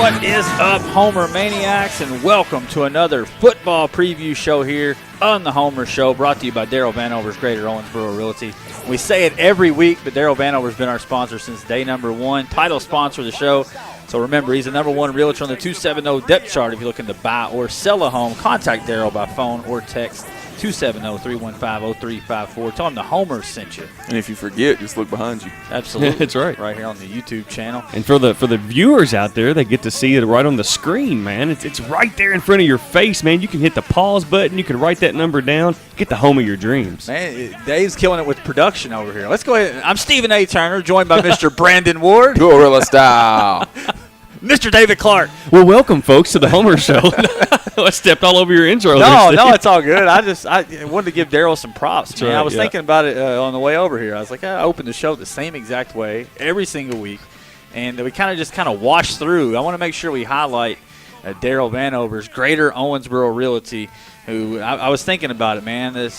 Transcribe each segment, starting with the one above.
What is up, Homer Maniacs, and welcome to another football preview show here on the Homer Show, brought to you by Daryl Vanover's Greater Owensboro Realty. We say it every week, but Daryl Vanover's been our sponsor since day number one, title sponsor of the show. So remember, he's the number one realtor on the 270 depth chart. If you're looking to buy or sell a home, contact Daryl by phone or text 270-315-0354. Tell him the Homer sent you. And if you forget, just look behind you. Absolutely. That's right. Right here on the YouTube channel. And for the viewers out there, they get to see it right on the screen, man. It's right there in front of your face, man. You can hit the pause button. You can write that number down. Get the home of your dreams. Man, Dave's killing it with production over here. Let's go ahead. I'm Stephen A. Turner, joined by Mr. Brandon Ward. Gorilla style. Mr. David Clark. Well, welcome, folks, to the Homer Show. I stepped all over your intro. No, it's all good. I wanted to give Daryl some props, man. Right, I was thinking about it on the way over here. I was like, I opened the show the same exact way every single week, and we kind of wash through. I want to make sure we highlight Daryl Vanover's Greater Owensboro Realty, who I was thinking about it, man.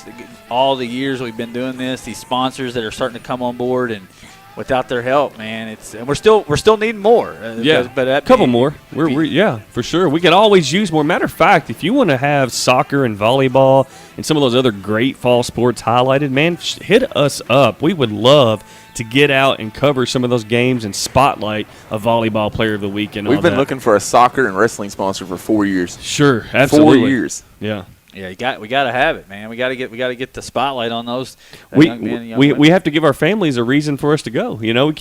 All the years we've been doing this, these sponsors that are starting to come on board, and without their help, man, and we're still needing more. But a couple more. We're for sure. We could always use more. Matter of fact, if you want to have soccer and volleyball and some of those other great fall sports highlighted, man, hit us up. We would love to get out and cover some of those games and spotlight a volleyball player of the week and all that. We've been looking for a soccer and wrestling sponsor for 4 years. Sure, absolutely. 4 years. Yeah. Yeah, we got to have it, man. We got to get the spotlight on those. We have to give our families a reason for us to go. You know,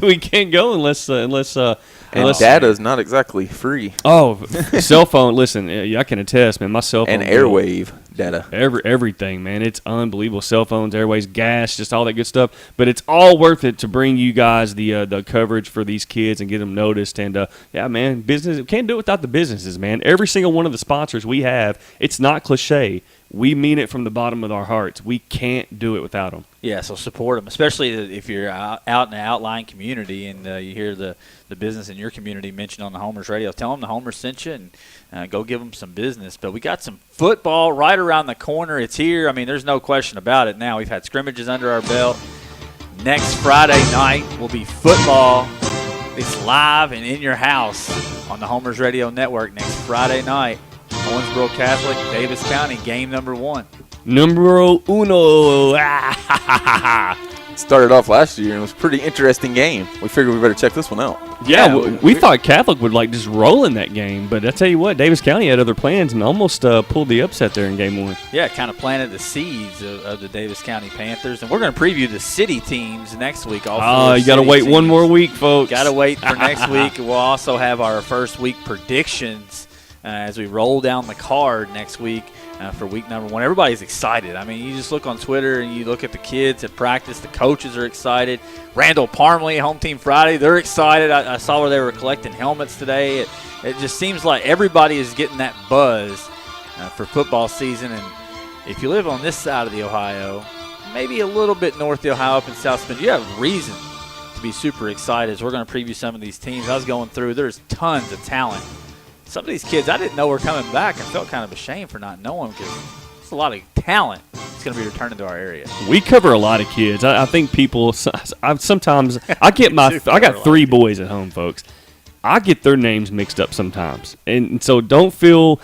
we can't go unless data is not exactly free. Oh, cell phone. Listen, I can attest, man. My cell phone and airwave data. Everything, man. It's unbelievable. Cell phones, airways, gas, just all that good stuff. But it's all worth it to bring you guys the coverage for these kids and get them noticed. And yeah, man, business. We can't do it without the businesses, man. Every single one of the sponsors we have, it's not cliche. We mean it from the bottom of our hearts. We can't do it without them. Yeah, so support them, especially if you're out in the outlying community and you hear the business in your community mentioned on the Homers Radio. Tell them the Homers sent you and go give them some business. But we got some football right around the corner. It's here. I mean, there's no question about it now. We've had scrimmages under our belt. Next Friday night will be football. It's live and in your house on the Homers Radio Network next Friday night. Owensboro Catholic, Davis County, game number 1. Numero uno. Started off last year, and it was a pretty interesting game. We figured we better check this one out. Yeah, we thought Catholic would just roll in that game, but I tell you what, Davis County had other plans and almost pulled the upset there in game 1. Yeah, it kind of planted the seeds of the Davis County Panthers, and we're going to preview the city teams next week. You got to wait one more week, folks. Got to wait for next week. We'll also have our first week predictions as we roll down the card next week for week number 1. Everybody's excited. I mean, you just look on Twitter and you look at the kids at practice. The coaches are excited. Randall Parmley, Home Team Friday, they're excited. I saw where they were collecting helmets today. It just seems like everybody is getting that buzz for football season. And if you live on this side of the Ohio, maybe a little bit north of the Ohio up in South Bend, you have reason to be super excited as we're going to preview some of these teams. I was going through. There's tons of talent. Some of these kids I didn't know were coming back. I felt kind of ashamed for not knowing because there's a lot of talent that's going to be returning to our area. We cover a lot of kids. I think people sometimes I get I got 3 boys at home, folks. I get their names mixed up sometimes, and so don't feel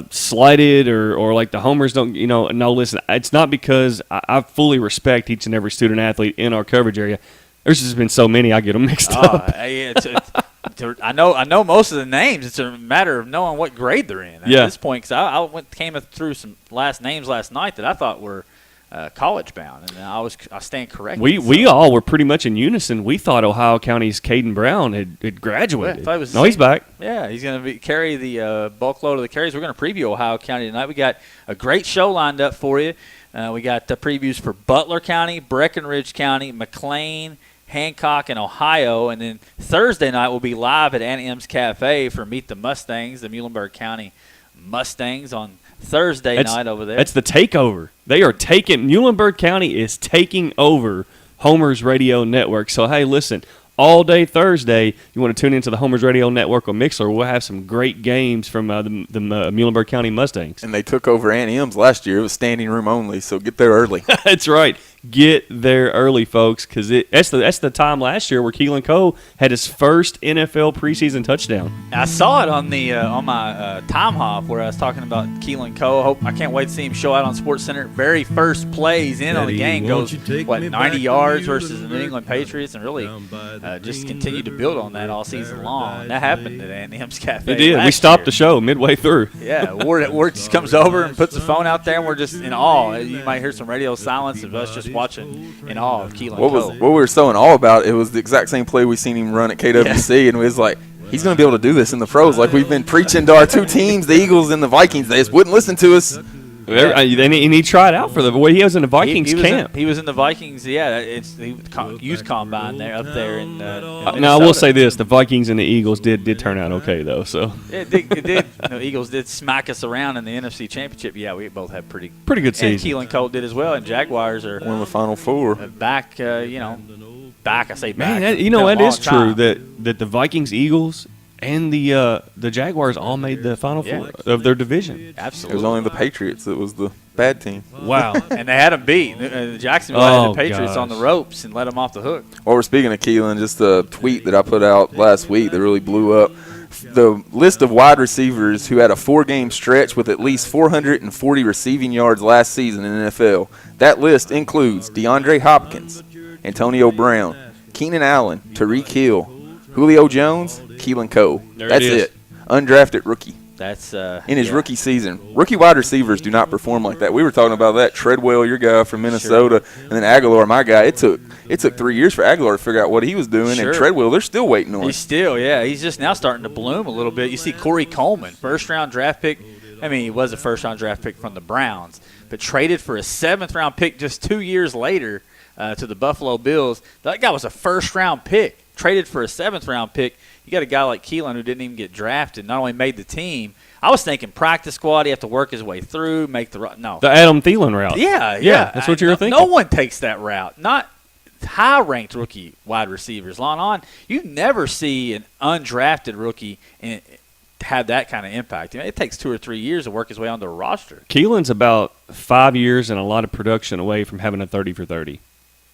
slighted or like the Homers don't. No, listen. It's not because I fully respect each and every student athlete in our coverage area. There's just been so many I get them mixed up. I know most of the names. It's a matter of knowing what grade they're in at this point. Because I came through some last names last night that I thought were college bound, and I stand corrected. We all were pretty much in unison. We thought Ohio County's Caden Brown had graduated. He's back. Yeah, he's going to carry the bulk load of the carries. We're going to preview Ohio County tonight. We got a great show lined up for you. We got the previews for Butler County, Breckenridge County, McLean, Hancock, and Ohio. And then Thursday night we'll be live at Aunt M's Cafe for Meet the Mustangs, the Muhlenberg County Mustangs on Thursday night over there. That's the takeover. Muhlenberg County is taking over Homer's Radio Network. So, hey, listen, all day Thursday, you want to tune into the Homer's Radio Network on Mixler. We'll have some great games from the Muhlenberg County Mustangs. And they took over Aunt M's last year. It was standing room only, so get there early. That's right. Get there early, folks, because that's the time last year where Keelan Cole had his first NFL preseason touchdown. I saw it on the on my time hop where I was talking about Keelan Cole. I can't wait to see him show out on SportsCenter. Very first plays in on the game goes 90 yards versus the New England Patriots, and really just continue to build on that all season long. That happened at Andy M's Cafe. It did. We stopped the show midway through. Yeah, Ward just comes over and puts the phone out there, and we're just in awe. You might hear some radio silence of us just watching in awe of Keelan Cole. What we were so in awe about, it was the exact same play we seen him run at KWC, and it was like, he's going to be able to do this in the pros. Like we've been preaching to our two teams, the Eagles and the Vikings. They just wouldn't listen to us. Yeah. And he tried out for the boy. He was in the Vikings camp. He was in the Vikings. Yeah, it's the youth combine there up there in. Now I will say this: the Vikings and the Eagles did turn out okay though. So it did. The Eagles did smack us around in the NFC Championship. Yeah, we both had pretty good season. And Keelan Cole did as well. And Jaguars are one of the Final Four back. Back. I say back. Man, that is true. That the Vikings, Eagles, and the Jaguars all made the Final Four of their division. Absolutely. It was only the Patriots that was the bad team. Wow. And they had them beat. Jacksonville had the Patriots on the ropes and let them off the hook. While we're speaking of Keelan, just a tweet that I put out last week that really blew up. The list of wide receivers who had a 4-game stretch with at least 440 receiving yards last season in the NFL. That list includes DeAndre Hopkins, Antonio Brown, Keenan Allen, Tyreek Hill, Julio Jones, Keelan Cole. That's it. Undrafted rookie. That's in his rookie season. Rookie wide receivers do not perform like that. We were talking about that. Treadwell, your guy from Minnesota, and then Aguilar, my guy. It took 3 years for Aguilar to figure out what he was doing, and Treadwell, they're still waiting on. He's just now starting to bloom a little bit. You see Corey Coleman, first-round draft pick. I mean, he was a first-round draft pick from the Browns, but traded for a 7th-round pick just 2 years later to the Buffalo Bills. That guy was a first-round pick. Traded for a 7th-round pick. You got a guy like Keelan who didn't even get drafted, not only made the team. I was thinking practice squad, he have to work his way through, make the Adam Thielen route. Yeah. That's what you were thinking. No one takes that route. Not high-ranked rookie wide receivers. You never see an undrafted rookie have that kind of impact. It takes 2 or 3 years to work his way onto a roster. Keelan's about 5 years and a lot of production away from having a 30 for 30.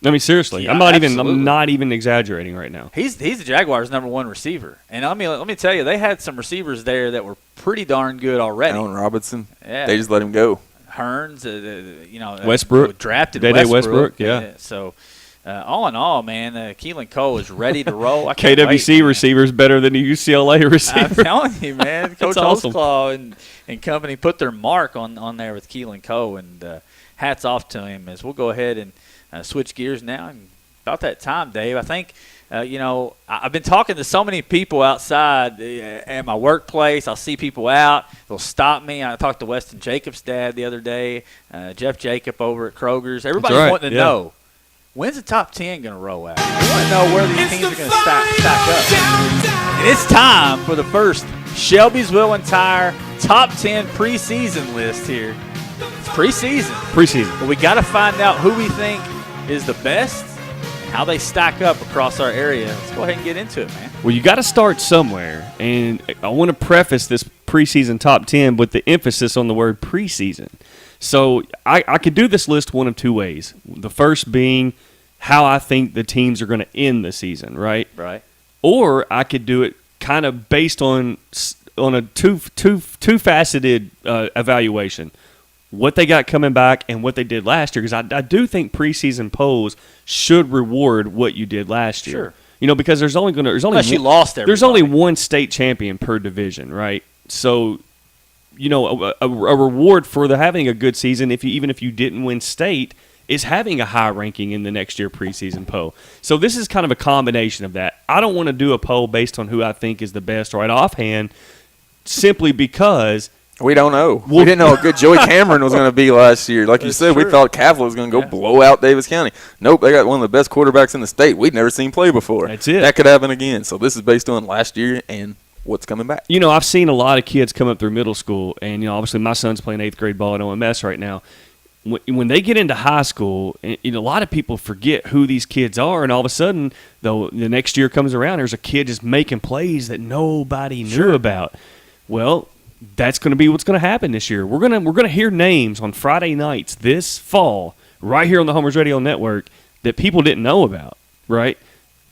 I mean, seriously, yeah, I'm not even exaggerating right now. He's the Jaguars' #1 receiver, and let me tell you, they had some receivers there that were pretty darn good already. Allen Robinson, they just let him go. Hearns, Westbrook drafted Westbrook, yeah. So, all in all, man, Keelan Cole is ready to roll. KWC receiver's better than the UCLA receiver. I'm telling you, man, Coach awesome. Holtzclaw and company put their mark on there with Keelan Cole, and hats off to him. As we'll go ahead and switch gears now. And about that time, Dave, I think, I've been talking to so many people outside at my workplace. I'll see people out. They'll stop me. I talked to Weston Jacobs' dad the other day, Jeff Jacob over at Kroger's. Everybody's wanting to know, when's the top 10 going to roll out? We want to know where these teams are going to stack up. And it's time for the first Shelby's Wheel and Tire top 10 preseason list here. It's preseason. But we got to find out who we think is the best and how they stack up across our area. Let's go ahead and get into it, man. Well, you got to start somewhere, and I want to preface this preseason top 10 with the emphasis on the word preseason. So I could do this list one of two ways. The first being how I think the teams are going to end the season, right? Right. Or I could do it kind of based on a two-faceted evaluation. What they got coming back and what they did last year, because I do think preseason polls should reward what you did last year. Sure. Because there's only you lost everybody. There's only one state champion per division, right? So, a reward for having a good season, even if you didn't win state, is having a high ranking in the next year preseason poll. So this is kind of a combination of that. I don't want to do a poll based on who I think is the best right offhand, simply because we don't know. We didn't know how good Joey Cameron was going to be last year. Like you said, we thought Cavalier was going to go blow out Davis County. Nope, they got one of the best quarterbacks in the state we'd never seen play before. That's it. That could happen again. So this is based on last year and what's coming back. I've seen a lot of kids come up through middle school, and obviously my son's playing 8th grade ball at OMS right now. When they get into high school, a lot of people forget who these kids are, and all of a sudden, though, the next year comes around, there's a kid just making plays that nobody knew about. Well, that's going to be what's going to happen this year. We're going to hear names on Friday nights this fall right here on the Homers Radio Network that people didn't know about, right?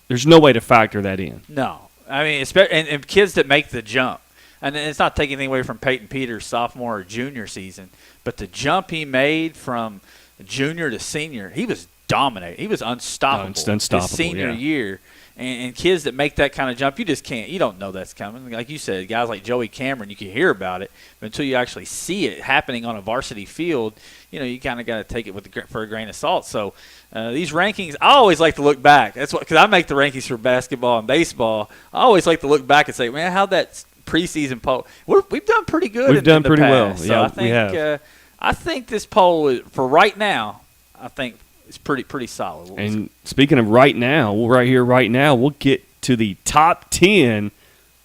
There's no way to factor that in. No. I mean, and kids that make the jump. And it's not taking anything away from Peyton Peters' sophomore or junior season, but the jump he made from junior to senior, he was dominating. He was unstoppable. Unstoppable, his senior year. And kids that make that kind of jump, you just can't. You don't know that's coming. Like you said, guys like Joey Cameron, you can hear about it, but until you actually see it happening on a varsity field, you kind of got to take it for a grain of salt. So these rankings, I always like to look back. That's what, because I make the rankings for basketball and baseball. I always like to look back and say, man, how'd that preseason poll? We've done pretty good. We've done pretty well. So yeah, I think, we have. I think this poll for right now, I think it's pretty solid. And speaking of right now, we'll get to the top 10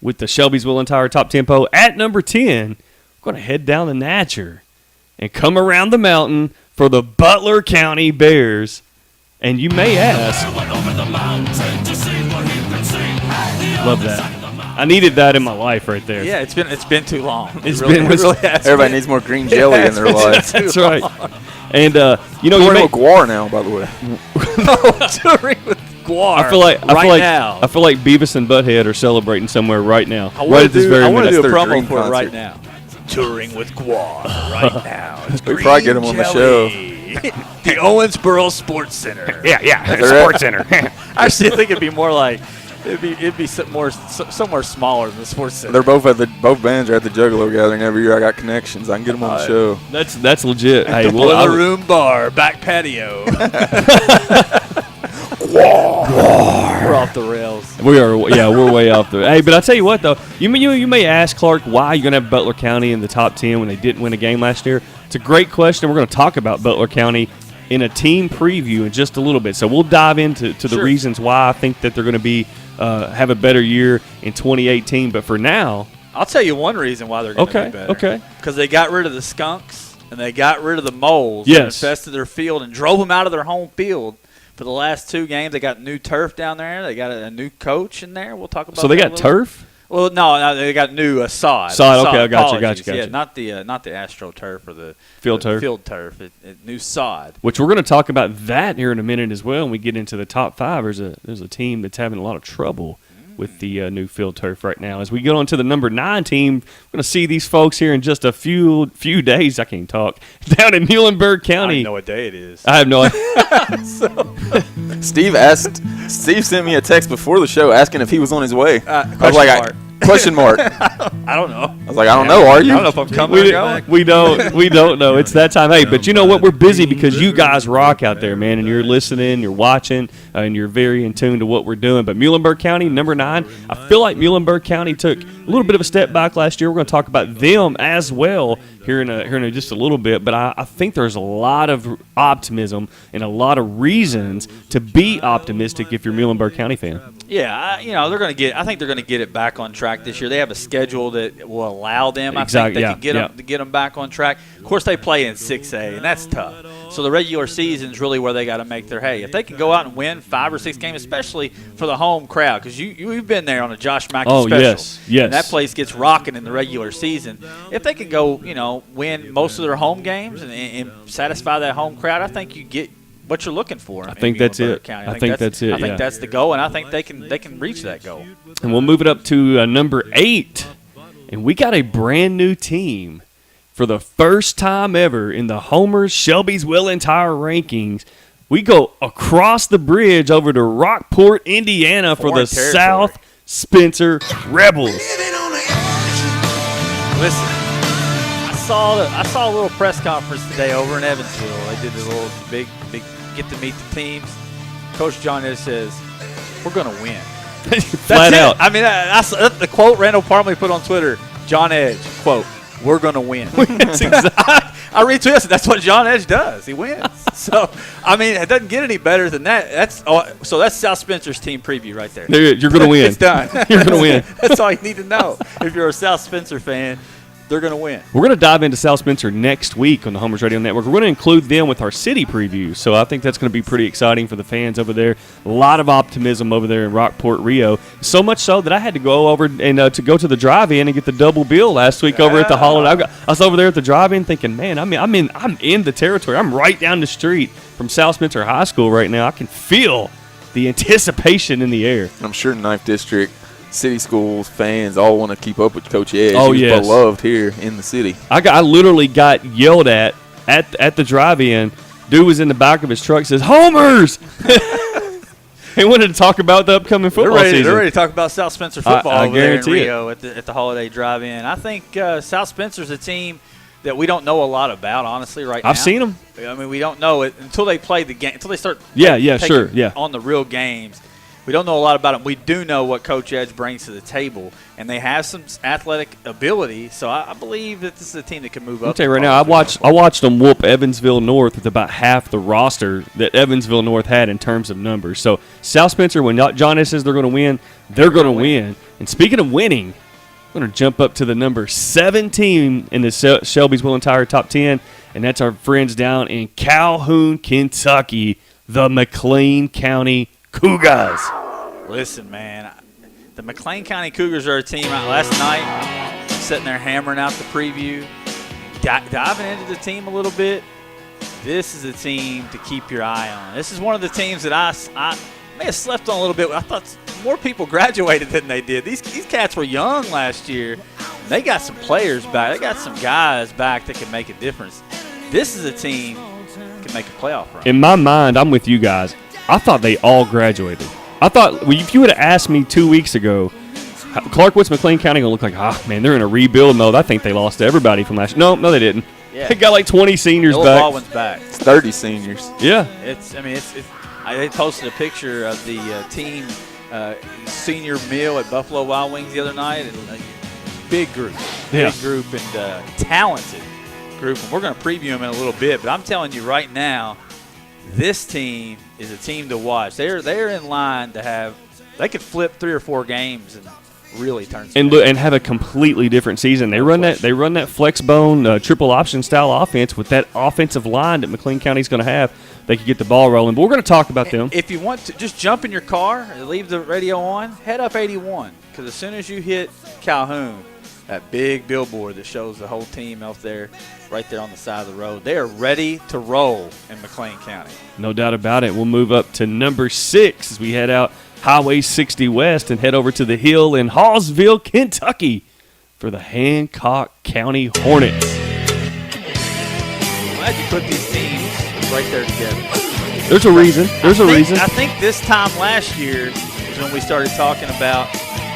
with the Shelby's Will Entire Top 10 poll. At number 10, we're going to head down the Natcher and come around the mountain for the Butler County Bears. And you may ask, love that. I needed that in my life right there. Yeah, it's been too long. It really has. Everybody needs more green jelly in their life. That's right. And you may Guar now, by the way. Touring with Guar. I feel like now. I feel like Beavis and Butthead are celebrating somewhere right now. I want to do a their promo dream for it right concert. now. Touring with Guar right now. We probably get him on the show. The Owensboro Sports Center. Yeah, Sports Center. Actually, I think it'd be more like it'd be somewhere smaller than the Sports Center. They're both bands are at the Juggalo gathering every year. I got connections. I can get them on the show. That's legit. Hey, Boiler room bar, back patio. We're off the rails. We're way off the. Hey, but I tell you what though, you may ask, Clark, why you're gonna have Butler County in the top 10 when they didn't win a game last year. It's a great question. We're gonna talk about Butler County in a team preview in just a little bit. So we'll dive into the reasons why I think that they're gonna be have a better year in 2018. But for now, I'll tell you one reason why they're gonna be better. Okay. Because they got rid of the skunks and they got rid of the moles. Yes. That infested their field and drove them out of their home field. For the last 2 games, they got new turf down there. They got a new coach in there. We'll talk about. So they got turf? Well, no, they got new sod. Sod. Okay, I got you. Yeah, not the AstroTurf or the field turf. Field turf. New sod. Which we're going to talk about that here in a minute as well. When we get into the top 5, there's a team that's having a lot of trouble with the new field turf right now. As we get on to the number 9 team, we're going to see these folks here in just a few days. I can't talk. Down in Muhlenberg County. I don't know what day it is. I have no idea. Steve sent me a text before the show asking if he was on his way. Question mark. I don't know. I was like, I don't know. Are you? I don't know if I'm coming or going. We don't know. It's that time. Hey, but you know what? We're busy because you guys rock out there, man, and you're listening, you're watching, and you're very in tune to what we're doing. But Muhlenberg County, number 9, I feel like Muhlenberg County took a little bit of a step back last year. We're going to talk about them as well here in just a little bit. But I think there's a lot of optimism and a lot of reasons to be optimistic if you're a Muhlenberg County fan. Yeah, they're going to get. I think they're going to get it back on track this year. They have a schedule that will allow them. Exactly. I think they can get them back on track. Of course, they play in 6A, and that's tough. So the regular season's really where they got to make their hay. If they can go out and win 5 or 6 games, especially for the home crowd, because you've been there on a Josh Mackey special. Yes. And that place gets rocking in the regular season. If they can go, win most of their home games and satisfy that home crowd, I think you get what you're looking for. I think that's it. I think that's the goal, and I think they can reach that goal. And we'll move it up to number 8, and we got a brand new team for the first time ever in the Homer's Shelby's Will Entire rankings. We go across the bridge over to Rockport, Indiana for the South Spencer Rebels. Listen, I saw a little press conference today over in Evansville. They did a little big get to meet the teams. Coach John Edge says, "We're going to win." Flat out. I mean, that's the quote Randall Parmalee put on Twitter. John Edge, quote, "We're going to win." I retweeted. That's what John Edge does. He wins. So, I mean, it doesn't get any better than that. That's South Spencer's team preview right there. You're going to win. It's done. You're going to win. That's all you need to know if you're a South Spencer fan. they're going to win. We're going to dive into South Spencer next week on the Homers Radio Network. We're going to include them with our city preview, so I think that's going to be pretty exciting for the fans over there. A lot of optimism over there in Rockport, Rio. So much so that I had to go over and to go to the drive-in and get the double bill last week over at the Holiday. I was over there at the drive-in thinking, man, I'm in the territory. I'm right down the street from South Spencer High School right now. I can feel the anticipation in the air. I'm sure 9th District city schools fans all want to keep up with Coach Edge. Oh, he was beloved here in the city. I literally got yelled at the drive-in. Dude was in the back of his truck, says, "Homers!" He wanted to talk about the upcoming football season. They're ready to talk about South Spencer football I over there in guarantee Rio at the Holiday Drive-In. I think South Spencer's a team that we don't know a lot about, honestly, right now. I've seen them. I mean, we don't know it until they play the game, until they start on the real games. We don't know a lot about them. We do know what Coach Edge brings to the table, and they have some athletic ability. So I believe that this is a team that can move up. I'll tell you right now, I watched them whoop Evansville North with about half the roster that Evansville North had in terms of numbers. So South Spencer, when John says they're going to win, they're going to win. And speaking of winning, I'm going to jump up to the number 7 team in the Shelby's Will Entire Top 10, and that's our friends down in Calhoun, Kentucky, the McLean County Cougars. Listen, man, the McLean County Cougars are a team. Last night, sitting there hammering out the preview, diving into the team a little bit. This is a team to keep your eye on. This is one of the teams that I may have slept on a little bit. I thought more people graduated than they did. These cats were young last year. They got some players back. They got some guys back that can make a difference. This is a team that can make a playoff run. In my mind, I'm with you guys. I thought they all graduated. I thought if you would have asked me 2 weeks ago, Clark, what's McLean County going to look like? Man, they're in a rebuild mode. I think they lost to everybody from last year. No, they didn't. Yeah. They got like 20 seniors Bill back. Baldwin's back. It's 30 seniors. Yeah. They posted a picture of the team senior meal at Buffalo Wild Wings the other night. And, big group. Big group and talented group. And we're going to preview them in a little bit. But I'm telling you right now, this team is a team to watch. They're in line to have – they could flip 3 or 4 games and really turn some and have a completely different season. They run that flex bone triple option style offense with that offensive line that McLean County's going to have. They could get the ball rolling. But we're going to talk about them. If you want to, just jump in your car, leave the radio on, head up 81, because as soon as you hit Calhoun, that big billboard that shows the whole team out there, right there on the side of the road, they are ready to roll in McLean County. No doubt about it. We'll move up to number 6 as we head out Highway 60 West and head over to the Hill in Hallsville, Kentucky for the Hancock County Hornets. Glad you put these teams right there together. There's a reason. I think this time last year is when we started talking about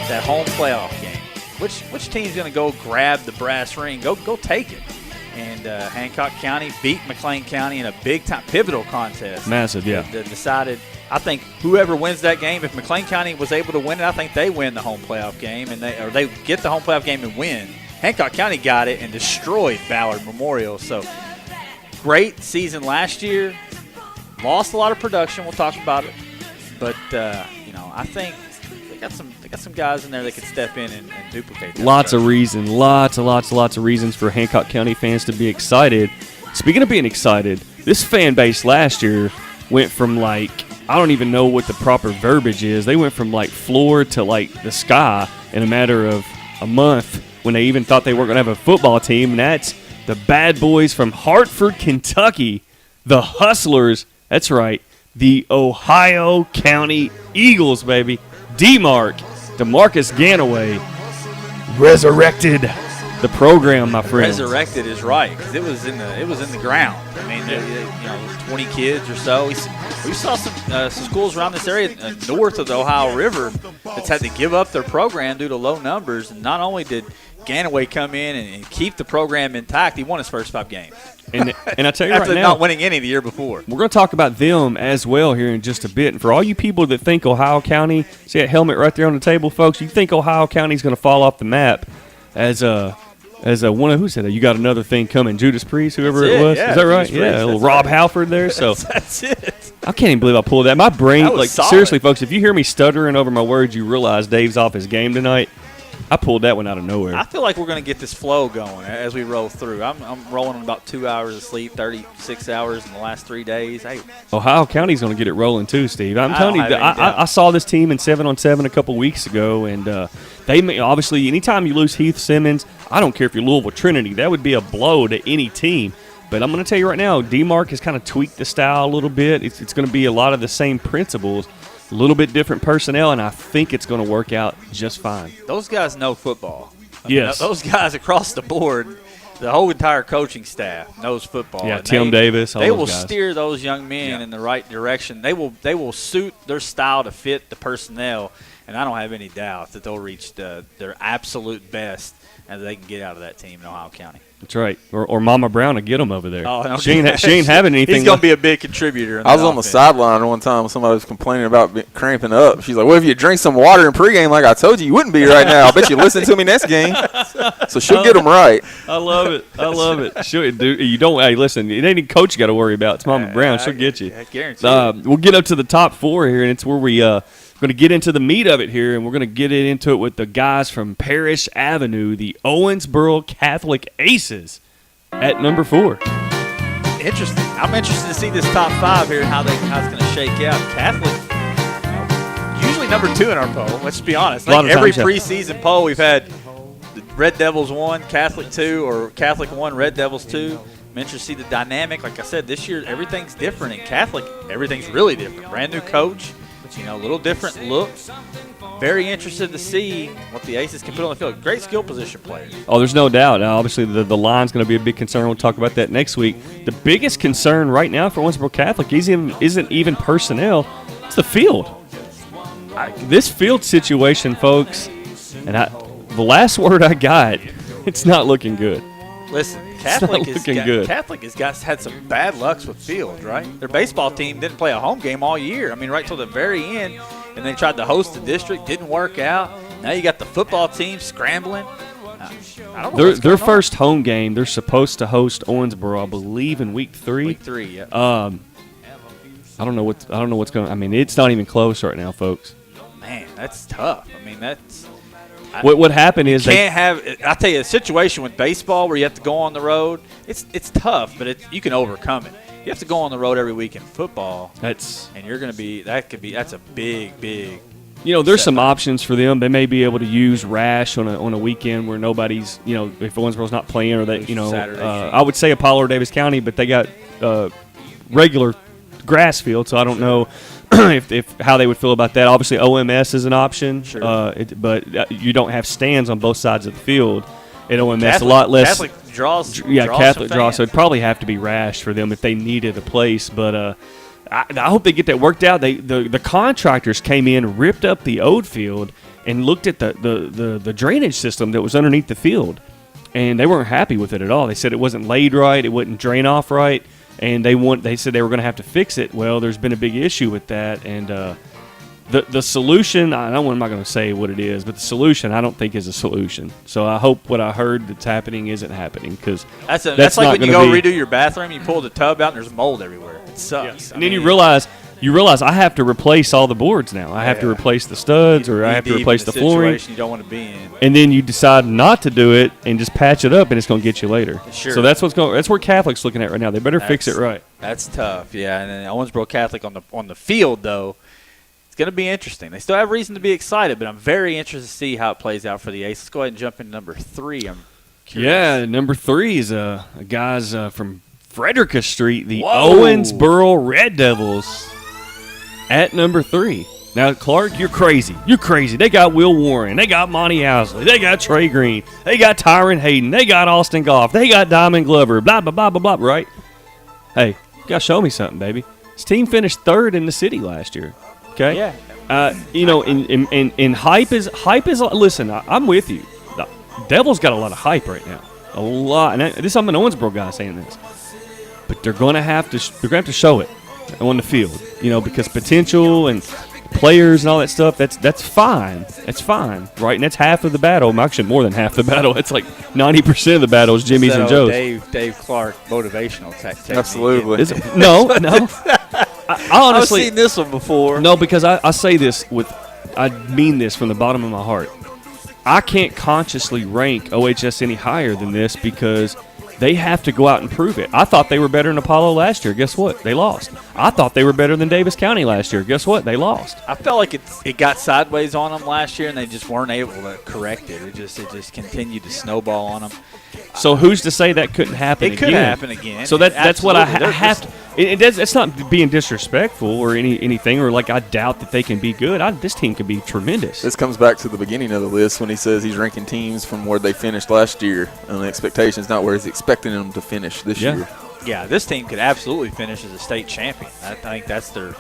that home playoff game. Which team's going to go grab the brass ring? Go take it. And Hancock County beat McLean County in a big-time pivotal contest. Massive, yeah. That decided, I think whoever wins that game, if McLean County was able to win it, I think they win the home playoff game, and they get the home playoff game and win. Hancock County got it and destroyed Ballard Memorial. So great season last year. Lost a lot of production. We'll talk about it. But, I think they got some guys in there that could step in and duplicate that. Lots of reasons for Hancock County fans to be excited. Speaking of being excited, this fan base last year went from I don't even know what the proper verbiage is. They went from floor to the sky in a matter of a month when they even thought they weren't going to have a football team. And that's the bad boys from Hartford, Kentucky, the Hustlers. That's right, the Ohio County Eagles, baby. DeMarcus Ganaway resurrected the program, my friend. Resurrected is right, because it was in the ground. I mean, 20 kids or so. We saw some schools around this area north of the Ohio River that's had to give up their program due to low numbers. And not only did Ganaway come in and keep the program intact, he won his first 5 games. And I tell you after right now, not winning any the year before. We're going to talk about them as well here in just a bit. And for all you people that think Ohio County, see that helmet right there on the table, folks, you think Ohio County is going to fall off the map as one of who said that? You got another thing coming, Judas Priest, whoever it was. Yeah, is that right? Judas Yeah, Priest, a little Rob Halford there. So that's it. I can't even believe I pulled that. My brain, That was solid. seriously, folks, if you hear me stuttering over my words, you realize Dave's off his game tonight. I pulled that one out of nowhere. I feel like we're going to get this flow going as we roll through. I'm rolling on about 2 hours of sleep, 36 hours in the last 3 days. Hey, Ohio County's going to get it rolling too, Steve. I'm telling you, I saw this team in 7-on-7 a couple weeks ago, and they may, obviously, anytime you lose Heath Simmons, I don't care if you're Louisville Trinity, that would be a blow to any team. But I'm going to tell you right now, D-Mark has kind of tweaked the style a little bit. It's going to be a lot of the same principles. A little bit different personnel, and I think it's going to work out just fine. Those guys know football. Yes. Those guys across the board, the whole entire coaching staff knows football. Yeah, Tim Davis, all they those will guys. steer those young men in the right direction. They will suit their style to fit the personnel, and I don't have any doubt that they'll reach their absolute best and they can get out of that team in Ohio County. That's right. Or Mama Brown to get them over there. Oh, no, she ain't having anything. He's going to be a big contributor. I was on the sideline one time when somebody was complaining about cramping up. She's like, well, if you drink some water in pregame like I told you wouldn't be right now. I bet you listen to me next game. So she'll get them right. I love it. I love it. You don't. Hey, listen, it ain't a coach you got to worry about. It's Mama Brown. She'll get you. I guarantee it. We'll get up to the top four here, and it's where we going to get into the meat of it here, and we're going to get into it with the guys from Parrish Avenue, the Owensboro Catholic Aces, at number 4. Interesting. I'm interested to see this top 5 here, how it's going to shake out. Catholic, usually number 2 in our poll. Let's be honest. Like every preseason poll, we've had the Red Devils 1, Catholic 2, or Catholic 1, Red Devils 2. I'm interested to see the dynamic. Like I said, this year everything's different. In Catholic, everything's really different. Brand new coach. A little different look. Very interested to see what the Aces can put on the field. Great skill position players. Oh, there's no doubt. Now, obviously, the line's going to be a big concern. We'll talk about that next week. The biggest concern right now for Owensboro Catholic isn't even personnel. It's the field. This field situation, folks, and the last word I got, it's not looking good. Listen, Catholic has had some bad lucks with field, right? Their baseball team didn't play a home game all year. I mean, right till the very end, and they tried to host the district, didn't work out. Now you got the football team scrambling. I don't know their first home game, they're supposed to host Owensboro, I believe, in week 3. Week 3, yeah. I don't know what's going. I mean, it's not even close right now, folks. Man, that's tough. I mean, that's. What happened is I tell you, a situation with baseball where you have to go on the road, it's tough, but you can overcome it. You have to go on the road every week in football. That's a big. There's some options for them. They may be able to use Rash on a weekend where nobody's, if Owensboro's not playing, or that, I would say Apollo or Davis County, but they got regular grass field, so I don't know if how they would feel about that. Obviously, OMS is an option, sure. But you don't have stands on both sides of the field. At OMS, Catholic, a lot less. Catholic draws. Catholic draws. So it'd probably have to be Rash for them if they needed a place. But I hope they get that worked out. The contractors came in, ripped up the old field, and looked at the drainage system that was underneath the field, and they weren't happy with it at all. They said it wasn't laid right, it wouldn't drain off right. And they said they were going to have to fix it. Well, there's been a big issue with that, and the solution, I'm not going to say what it is, but the solution I don't think is a solution. So I hope what I heard that's happening isn't happening, because that's like when you go redo your bathroom, you pull the tub out and there's mold everywhere. It sucks. Yeah. And then you realize I have to replace all the boards now. I have to replace the studs, or I have to replace the flooring. You don't want to be in. And then you decide not to do it and just patch it up, and it's going to get you later. Sure. So that's where Catholic's looking at right now. They better fix it right. That's tough, yeah. And then Owensboro Catholic on the field, though, it's going to be interesting. They still have reason to be excited, but I'm very interested to see how it plays out for the Aces. Let's go ahead and jump into number 3. I'm curious. Yeah, number 3 is guys from Frederica Street, the Owensboro Red Devils. At number 3. Now, Clark, you're crazy. You're crazy. They got Will Warren. They got Monty Housley. They got Trey Green. They got Tyron Hayden. They got Austin Goff. They got Diamond Glover. Blah, blah, blah, blah, blah, right? Hey, you got to show me something, baby. This team finished 3rd in the city last year. Okay? Yeah. In hype is listen, I'm with you. The Devils got a lot of hype right now. A lot. And I'm an Owensboro guy saying this. But they're going to have to show it on the field, because potential and players and all that stuff, that's fine. That's fine, right? And that's half of the battle. Actually, more than half the battle. It's like 90% of the battle is Jimmy's and Joe's. Dave Clark motivational technique. Absolutely. No. I honestly, I've seen this one before. No, because I say this I mean this from the bottom of my heart. I can't consciously rank OHS any higher than this because they have to go out and prove it. I thought they were better than Apollo last year. Guess what? They lost. I thought they were better than Davis County last year. Guess what? They lost. I felt like it got sideways on them last year, and they just weren't able to correct it. It just continued to snowball on them. So who's to say that couldn't happen again? It could happen again. So that's what I Absolutely. have to. It's not being disrespectful or anything, or like I doubt that they can be good. This team could be tremendous. This comes back to the beginning of the list when he says he's ranking teams from where they finished last year, and the expectations not where he's expecting them to finish this year. Yeah, this team could absolutely finish as a state champion. I think that's their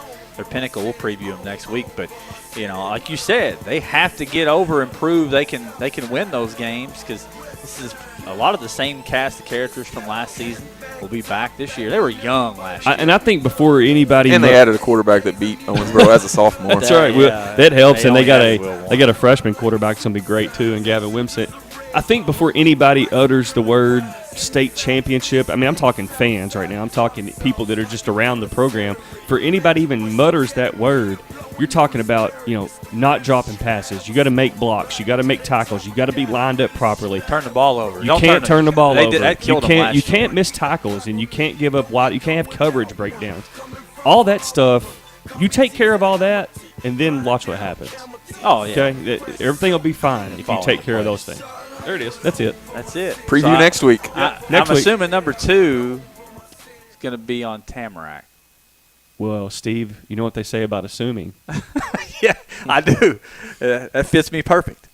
pinnacle. We'll preview them next week, but like you said, they have to get over and prove they can win those games because this is a lot of the same cast of characters from last season will be back this year. They were young last year. And I think before anybody And they added a quarterback that beat Owensboro as a sophomore. That's right. Yeah, that helps, and they got they a freshman quarterback that's going to be great too, and Gavin Wimsett. I think before anybody utters the word state championship, I mean, I'm talking fans right now. I'm talking people that are just around the program. For anybody even mutters that word, you're talking about, not dropping passes. You got to make blocks. You got to make tackles. You got to be lined up properly. Turn the ball over. You can't turn the ball over. That killed them last You year. can't miss tackles, and you can't give up wide. You can't have coverage breakdowns. All that stuff. You take care of all that, and then watch what happens. Oh yeah. Okay, everything will be fine if you Follow take the care of plays. those things. There it is. That's it. That's it. Preview So next week. Next I'm week. assuming number 2 is going to be on Tamarack. Well, Steve, you know what they say about assuming. Yeah, I do. That fits me perfect.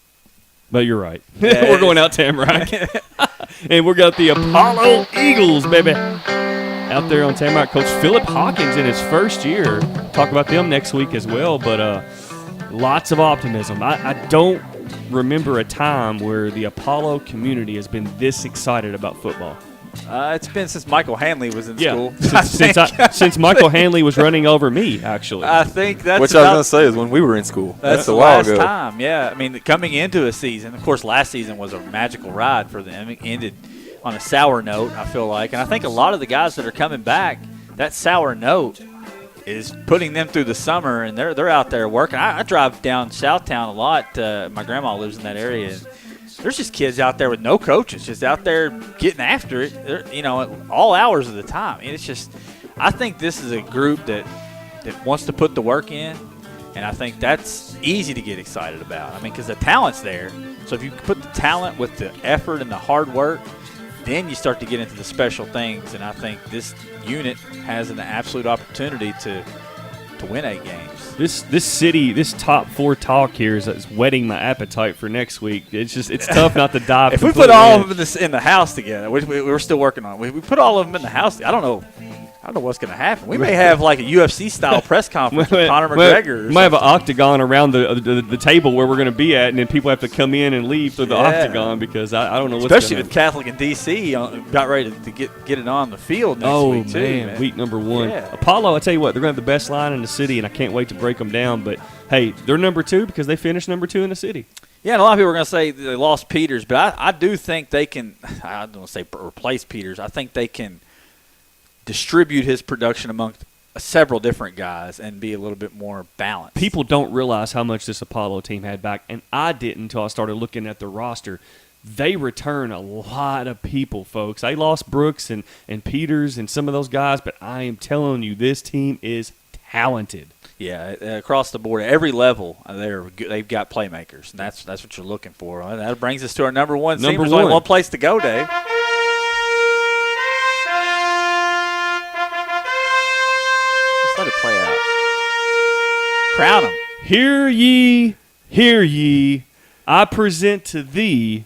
But you're right. Yeah, We're going out Tamarack. And we got the Apollo Eagles, baby. Out there on Tamarack. Coach Philip Hawkins in his first year. Talk about them next week as well. But lots of optimism. I don't remember a time where the Apollo community has been this excited about football. It's been since Michael Hanley was in school. Since Michael Hanley was running over me, actually. I think that's Which I was going to say is when we were in school. That's a the while last ago. time, yeah. I mean, coming into a season, of course, last season was a magical ride for them. It ended on a sour note, I feel like. And I think a lot of the guys that are coming back, that sour note is putting them through the summer, and they're out there working. I drive down Southtown a lot. My grandma lives in that area. And there's just kids out there with no coaches, just out there getting after it, at all hours of the time. And it's just, I think this is a group that wants to put the work in, and I think that's easy to get excited about. I mean, because the talent's there. So if you put the talent with the effort and the hard work, then you start to get into the special things. And I think this unit has an absolute opportunity to win 8 games. This city, this top 4 talk here is whetting my appetite for next week. It's tough not to dive. If we put all of them in the house together, we're still working on it. We put all of them in the house. I don't know what's going to happen. We may have like a UFC style press conference with Conor McGregor. We might have an octagon around the table where we're going to be at, and then people have to come in and leave through the octagon because I don't know what's especially gonna with Catholic and DC got ready to get it on the field next week too. Man, week number 1. Yeah. Apollo, I tell you what, they're going to have the best line in the city, and I can't wait to break them down. But hey, they're number 2 because they finished number 2 in the city. Yeah, and a lot of people are going to say they lost Peters, but I do think they can. I don't want to say replace Peters. I think they can distribute his production amongst several different guys and be a little bit more balanced. People don't realize how much this Apollo team had back, and I didn't until I started looking at the roster. They return a lot of people, folks. They lost Brooks and Peters and some of those guys, but I am telling you, this team is talented. Yeah, across the board, every level, they've got playmakers, and that's what you're looking for. That brings us to our number 1. There's only one place to go, Dave. Let it play out. Crown them. Hear ye, I present to thee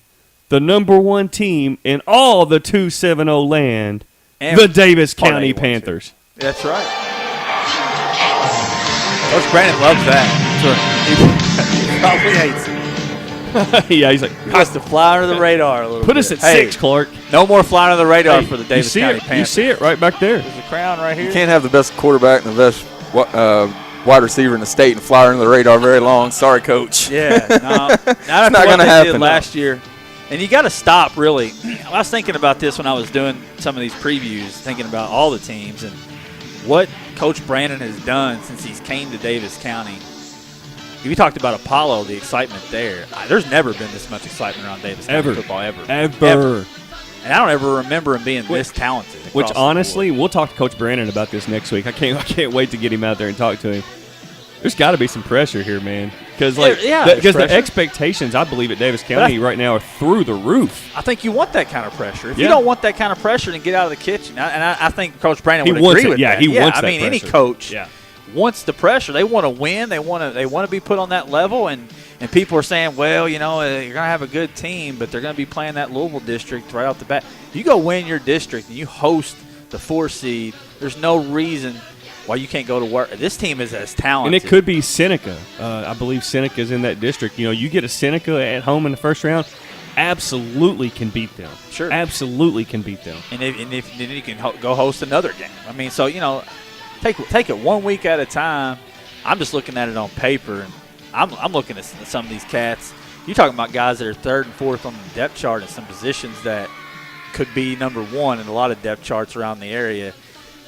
the number 1 team in all the 270 land, And the Davis Part County 81, Panthers. That's right. Coach Brandon loves that. He probably hates it. Yeah, he's like, He wants to fly under the radar a little put bit. us at 6, Clark. No more flying under the radar Hey, for the Davis County Panthers. You see it right back there. There's a crown right here. You can't have the best quarterback and the best wide receiver in the state and fly under the radar very long. Sorry, Coach. Yeah, no, not not what gonna they happen, did last year. And you got to stop, really. I was thinking about this when I was doing some of these previews, thinking about all the teams and what Coach Brandon has done since he's came to Davis County. You talked about Apollo, the excitement there. There's never been this much excitement around Davis County football ever. And I don't ever remember him being this talented. Which, honestly, we'll talk to Coach Brandon about this next week. I can't wait to get him out there and talk to him. There's got to be some pressure here, man. Because the expectations, I believe, at Davis County right now are through the roof. I think you want that kind of pressure. If you don't want that kind of pressure, then get out of the kitchen. And I think Coach Brandon would agree with that. He wants that pressure. Any coach wants the pressure. They want to win. They want to be put on that level. And people are saying, well, you're going to have a good team, but they're going to be playing that Louisville district right off the bat. You go win your district and you host the 4 seed. There's no reason why you can't go to work. This team is as talented. And it could be Seneca. I believe Seneca is in that district. You get a Seneca at home in the first round, absolutely can beat them. Sure. Absolutely can beat them. And if then you can go host another game. I mean, so, take it 1 week at a time. I'm just looking at it on paper, and I'm looking at some of these cats. You're talking about guys that are 3rd and 4th on the depth chart in some positions that could be number 1 in a lot of depth charts around the area.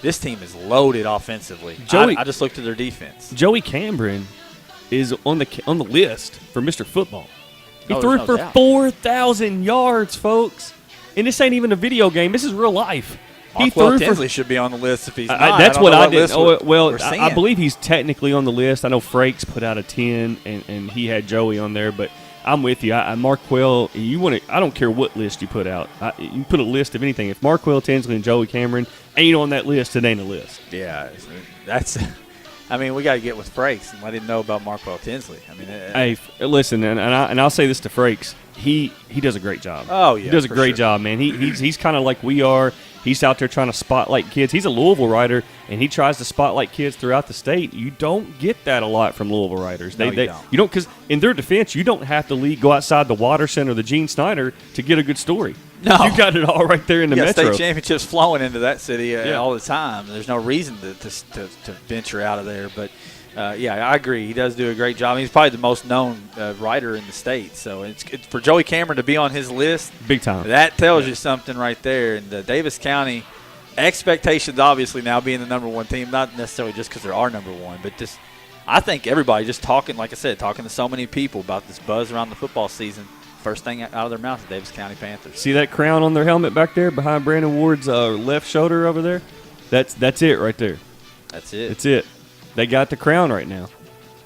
This team is loaded offensively. I just looked at their defense. Joey Cameron is on the list for Mr. Football. He threw for 4,000 yards, folks. And this ain't even a video game. This is real life. Markwell Tinsley should be on the list if he's not. That's what I did. I believe he's technically on the list. I know Frakes put out a 10, and he had Joey on there, but I'm with you. Markwell, I don't care what list you put out. You put a list of anything. If Markwell Tinsley and Joey Cameron ain't on that list, it ain't a list. Yeah, we got to get with Frakes and let him know about Markwell Tinsley. Hey, listen, and I'll say this to Frakes. He does a great job. Oh, yeah. He does a great job, man. He's kind of like we are. He's out there trying to spotlight kids. He's a Louisville writer, and he tries to spotlight kids throughout the state. You don't get that a lot from Louisville writers. You don't, because in their defense, you don't have to go outside the Watterson or the Gene Snyder to get a good story. No. You got it all right there in the metro. State championships flowing into that city all the time. There's no reason to venture out of there. But, I agree. He does do a great job. He's probably the most known writer in the state. So it's for Joey Cameron to be on his list. Big time. That tells you something right there. And Davis County, expectations obviously now being the number 1 team, not necessarily just because they're our number 1, but just I think everybody just talking, like I said, talking to so many people about this buzz around the football season. First thing out of their mouth is Davis County Panthers. See that crown on their helmet back there behind Brandon Ward's left shoulder over there? That's it right there. That's it. That's it. They got the crown right now.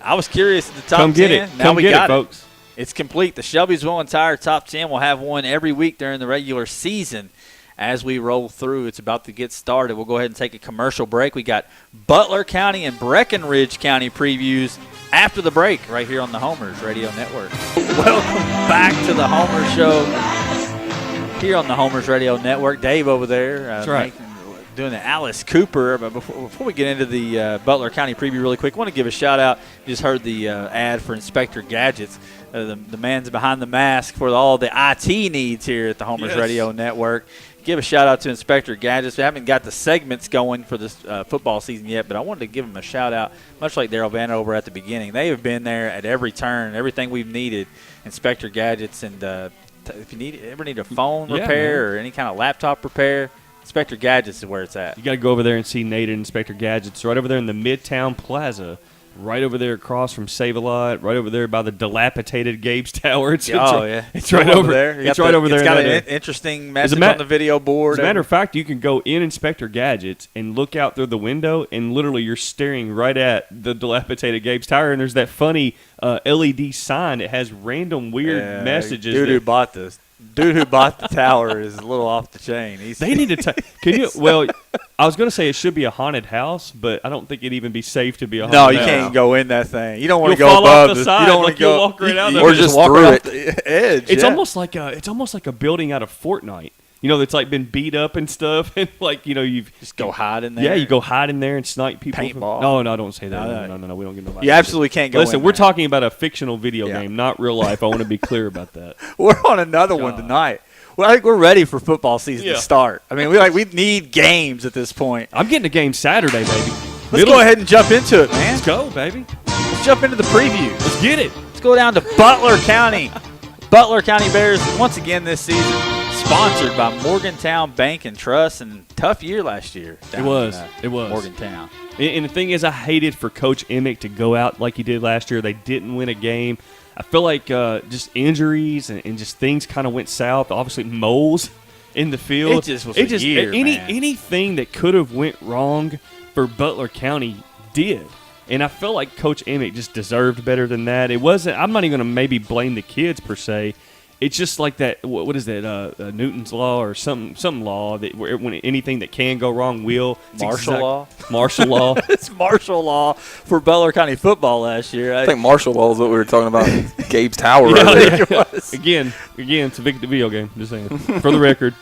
I was curious at the top 10. Come get it. Now we got it, folks. It's complete. The Shelby's Will Entire top 10 will have one every week during the regular season. As we roll through, it's about to get started. We'll go ahead and take a commercial break. We got Butler County and Breckenridge County previews after the break right here on the Homers Radio Network. Welcome back to the Homer Show here on the Homers Radio Network. Dave over there. That's right. Doing the Alice Cooper. But before we get into the Butler County preview really quick, I want to give a shout-out. You just heard the ad for Inspector Gadgets. The man's behind the mask for all the IT needs here at the Homers Radio Network. Give a shout-out to Inspector Gadgets. We haven't got the segments going for this football season yet, but I wanted to give them a shout-out, much like Daryl Vanover at the beginning. They have been there at every turn, everything we've needed, Inspector Gadgets. And if you ever need a phone repair or any kind of laptop repair, Inspector Gadgets is where it's at. You got to go over there and see Nate and Inspector Gadgets right over there in the Midtown Plaza, right over there across from Save-A-Lot, right over there by the dilapidated Gabe's Tower. It's right over there. It's right over there. It's got an interesting message on the video board. As a matter of fact, you can go in Inspector Gadgets and look out through the window, and literally you're staring right at the dilapidated Gabe's Tower, and there's that funny LED sign that has random weird messages. Dude who bought the tower is a little off the chain. They need to can you? Well, I was going to say it should be a haunted house, but I don't think it'd even be safe to be a haunted house. No, you can't go in that thing. You don't want to go above off the side. You don't want to go walk right out there. Or just walk through the edge. It's almost like a building out of Fortnite. That's like been beat up and stuff, and you just go hide in there. Yeah, you go hide in there and snipe people. Paintball. No, don't say that. No, we don't get nobody. You absolutely can't go. Listen, we're talking about a fictional video game, not real life. I want to be clear about that. We're on another one tonight. Well, I think we're ready for football season to start. I mean, we need games at this point. I'm getting a game Saturday, baby. Let's go ahead and jump into it, man. Let's go, baby. Let's jump into the preview. Let's get it. Let's go down to Butler County. Butler County Bears once again this season sponsored by Morgantown Bank and Trust, and tough year last year. It was. Morgantown. And the thing is, I hated for Coach Emick to go out like he did last year. They didn't win a game. I feel like just injuries and just things kind of went south. Obviously, moles in the field. It just was a year, man. Anything that could have went wrong for Butler County did. And I feel like Coach Emick just deserved better than that. It wasn't. I'm not even going to maybe blame the kids per se. It's just like that. What is that? Newton's law or some law that when anything that can go wrong will. Martial law. Martial law. It's martial law for Butler County football last year. I think martial law is what we were talking about. Gabe's Tower. Yeah. Again, it's a video game. Just saying. For the record.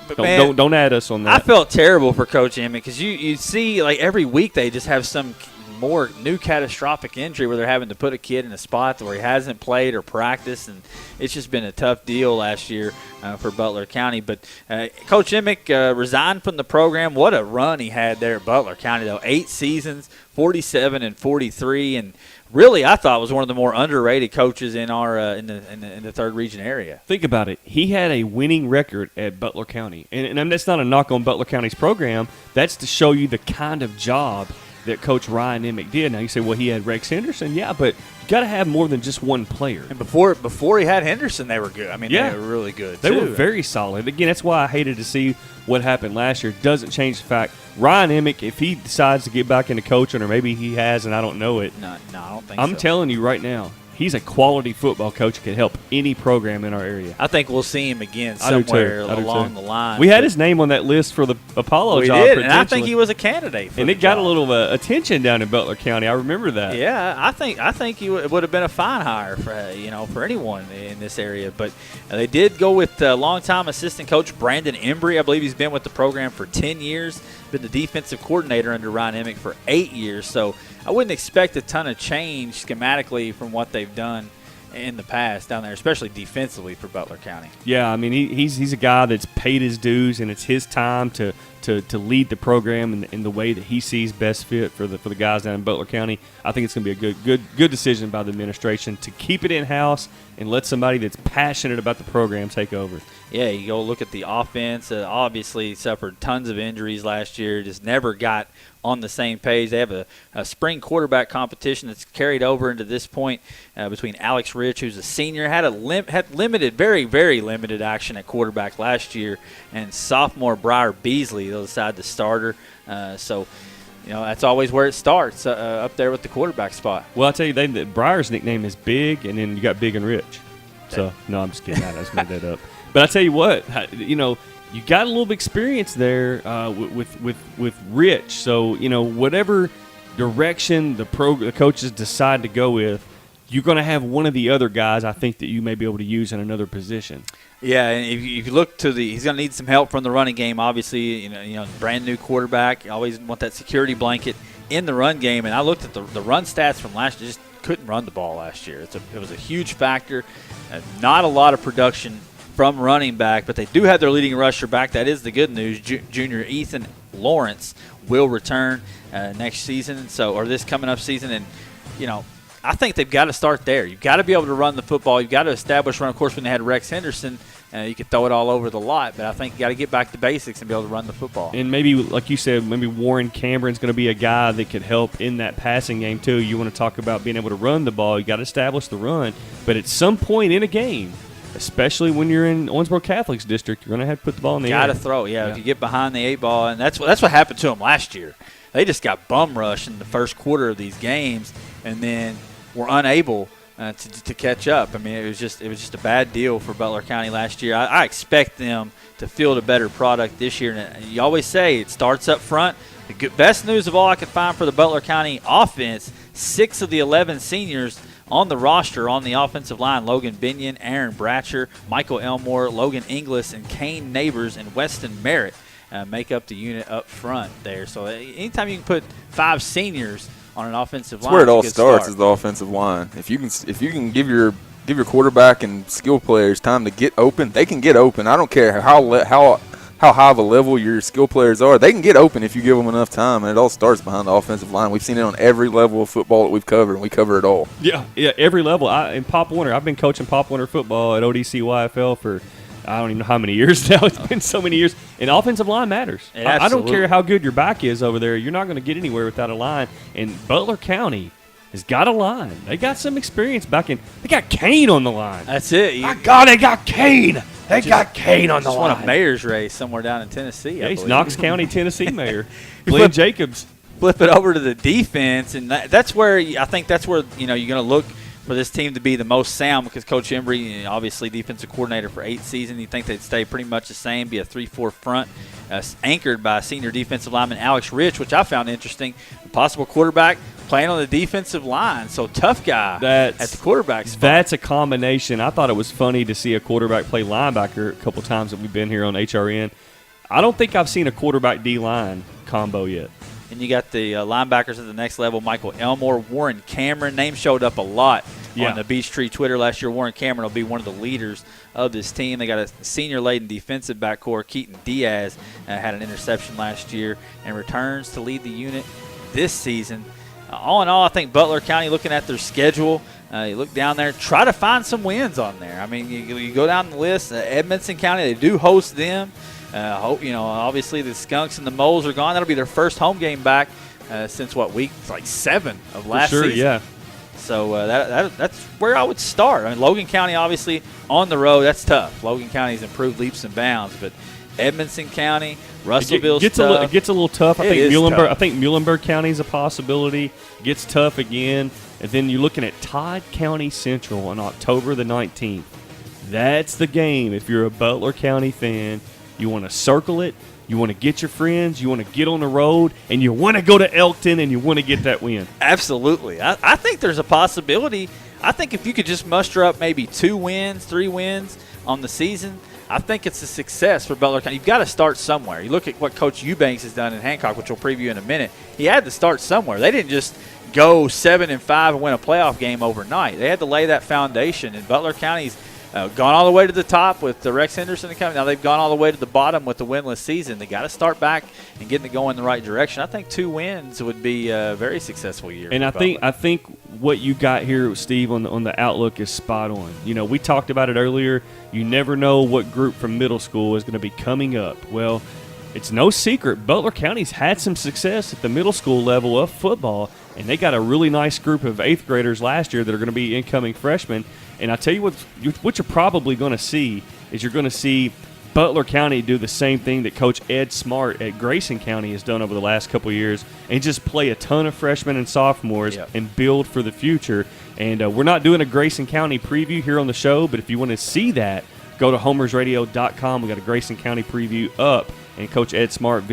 But Don't add us on that. I felt terrible for Coach Emmett because you see like every week they just have some more new catastrophic injury where they're having to put a kid in a spot where he hasn't played or practiced, and it's just been a tough deal last year for Butler County. But Coach Emick resigned from the program. What a run he had there at Butler County, though. 8 seasons, 47-43, and really I thought was one of the more underrated coaches in our in the third region area. Think about it. He had a winning record at Butler County, and that's not a knock on Butler County's program. That's to show you the kind of job that Coach Ryan Emick did. Now you say, well, he had Rex Henderson. Yeah, but you got to have more than just one player. And before he had Henderson, they were good. I mean, they were really good, They were very solid. Again, that's why I hated to see what happened last year. Doesn't change the fact, Ryan Emick, if he decides to get back into coaching, or maybe he has and I don't know it. No, I don't think so. I'm telling you right now, he's a quality football coach who can help any program in our area. I think we'll see him again somewhere along the line. We had his name on that list for the Apollo job. We did, and I think he was a candidate for and it got a little attention down in Butler County. I remember that. Yeah, I think he would have been a fine hire for anyone in this area. But they did go with longtime assistant coach Brandon Embry. I believe he's been with the program for 10 years. Been the defensive coordinator under Ryan Emick for 8 years. So I wouldn't expect a ton of change schematically from what they've done in the past down there, especially defensively for Butler County. Yeah, I mean he's a guy that's paid his dues, and it's his time to lead the program in the way that he sees best fit for the guys down in Butler County. I think it's going to be a good decision by the administration to keep it in house and let somebody that's passionate about the program take over. Yeah, you go look at the offense. Obviously suffered tons of injuries last year. Just never got on the same page. They have a spring quarterback competition that's carried over into this point between Alex Rich, who's a senior, had limited, very, very limited action at quarterback last year, and sophomore Briar Beasley, they'll decide the starter. So, that's always where it starts, up there with the quarterback spot. Well, I'll tell you, Briar's nickname is Big, and then you got Big and Rich. So, no, I'm just kidding. I just made that up. But I tell you what, you got a little experience there with Rich. So, whatever direction the coaches decide to go with, you're going to have one of the other guys, I think, that you may be able to use in another position. Yeah, and if you look to he's going to need some help from the running game. Obviously, brand new quarterback. Always want that security blanket in the run game. And I looked at the run stats from last year. Just couldn't run the ball last year. It was a huge factor. Not a lot of production from running back, but they do have their leading rusher back. That is the good news. Junior Ethan Lawrence will return next season, or this coming up season. And, I think they've got to start there. You've got to be able to run the football. You've got to establish run. Of course, when they had Rex Henderson, you could throw it all over the lot, but I think you got to get back to basics and be able to run the football. And maybe, like you said, maybe Warren Cameron's going to be a guy that could help in that passing game too. You want to talk about being able to run the ball. You got to establish the run. But at some point in a game, especially when you're in Owensboro Catholic's district, you're going to have to put the ball in the air. Got to throw, yeah. If you get behind the 8 ball, and that's what happened to them last year. They just got bum rushed in the first quarter of these games, and then were unable to catch up. I mean, it was just a bad deal for Butler County last year. I expect them to field a better product this year. And you always say it starts up front. The best news of all I could find for the Butler County offense: 6 of the 11 seniors on the roster on the offensive line: Logan Binion, Aaron Bratcher, Michael Elmore, Logan Inglis, and Kane Neighbors and Weston Merritt make up the unit up front there. So anytime you can put 5 seniors on an offensive line, that's where it all starts, is the offensive line. If you can give your quarterback and skill players time to get open, they can get open. I don't care how high of a level your skill players are. They can get open if you give them enough time, and it all starts behind the offensive line. We've seen it on every level of football that we've covered, and we cover it all. Yeah, every level. In Pop Warner, I've been coaching Pop Warner football at ODC YFL for I don't even know how many years now. It's been so many years. And offensive line matters. I don't care how good your back is over there. You're not going to get anywhere without a line. And Butler County has got a line. They got some experience back in. They got Kane on the line. That's it. My God, they got Kane. They got Kane on the line. Just won a mayor's race somewhere down in Tennessee. Yeah, he's Knox County, Tennessee mayor. Glenn Jacobs. Flip it over to the defense, and that's where you're going to look for this team to be the most sound, because Coach Embry, obviously defensive coordinator for 8 seasons, you think they'd stay pretty much the same, be a 3-4 front, anchored by senior defensive lineman Alex Rich, which I found interesting. A possible quarterback playing on the defensive line, so tough guy at the quarterback spot. That's a combination. I thought it was funny to see a quarterback play linebacker a couple times that we've been here on HRN. I don't think I've seen a quarterback D-line combo yet. And you got the linebackers at the next level, Michael Elmore, Warren Cameron. Name showed up a lot on the Beach Tree Twitter last year. Warren Cameron will be one of the leaders of this team. They got a senior-laden defensive backcourt. Keaton Diaz had an interception last year and returns to lead the unit this season. All in all, I think Butler County, looking at their schedule, you look down there, try to find some wins on there. I mean, you go down the list. Edmonson County, they do host them. Obviously the Skunks and the Moles are gone. That'll be their first home game back since week 7 of last season. Yeah. So that's where I would start. I mean, Logan County, obviously on the road, that's tough. Logan County's improved leaps and bounds, but Edmonson County, Russellville's tough. It gets a little tough. I think Muhlenberg County is a possibility. Gets tough again, and then you're looking at Todd County Central on October the 19th. That's the game. If you're a Butler County fan, you want to circle it. You want to get your friends. You want to get on the road, and you want to go to Elkton, and you want to get that win. Absolutely. I think there's a possibility. I think if you could just muster up maybe 2 wins, 3 wins on the season, I think it's a success for Butler County. You've got to start somewhere. You look at what Coach Eubanks has done in Hancock, which we'll preview in a minute. He had to start somewhere. They didn't just go 7-5 and win a playoff game overnight. They had to lay that foundation, and Butler County's gone all the way to the top with the Rex Henderson and company. Now they've gone all the way to the bottom with the winless season. They got to start back and getting it going in the right direction. I think 2 wins would be a very successful year. And I think what you got here, Steve, on the outlook is spot on. We talked about it earlier. You never know what group from middle school is going to be coming up. Well, it's no secret Butler County's had some success at the middle school level of football, and they got a really nice group of 8th graders last year that are going to be incoming freshmen. And I tell you what you're probably going to see is you're going to see Butler County do the same thing that Coach Ed Smart at Grayson County has done over the last couple of years, and just play a ton of freshmen and sophomores and build for the future. And we're not doing a Grayson County preview here on the show, but if you want to see that, go to homersradio.com. We got a Grayson County preview up, and Coach Ed Smart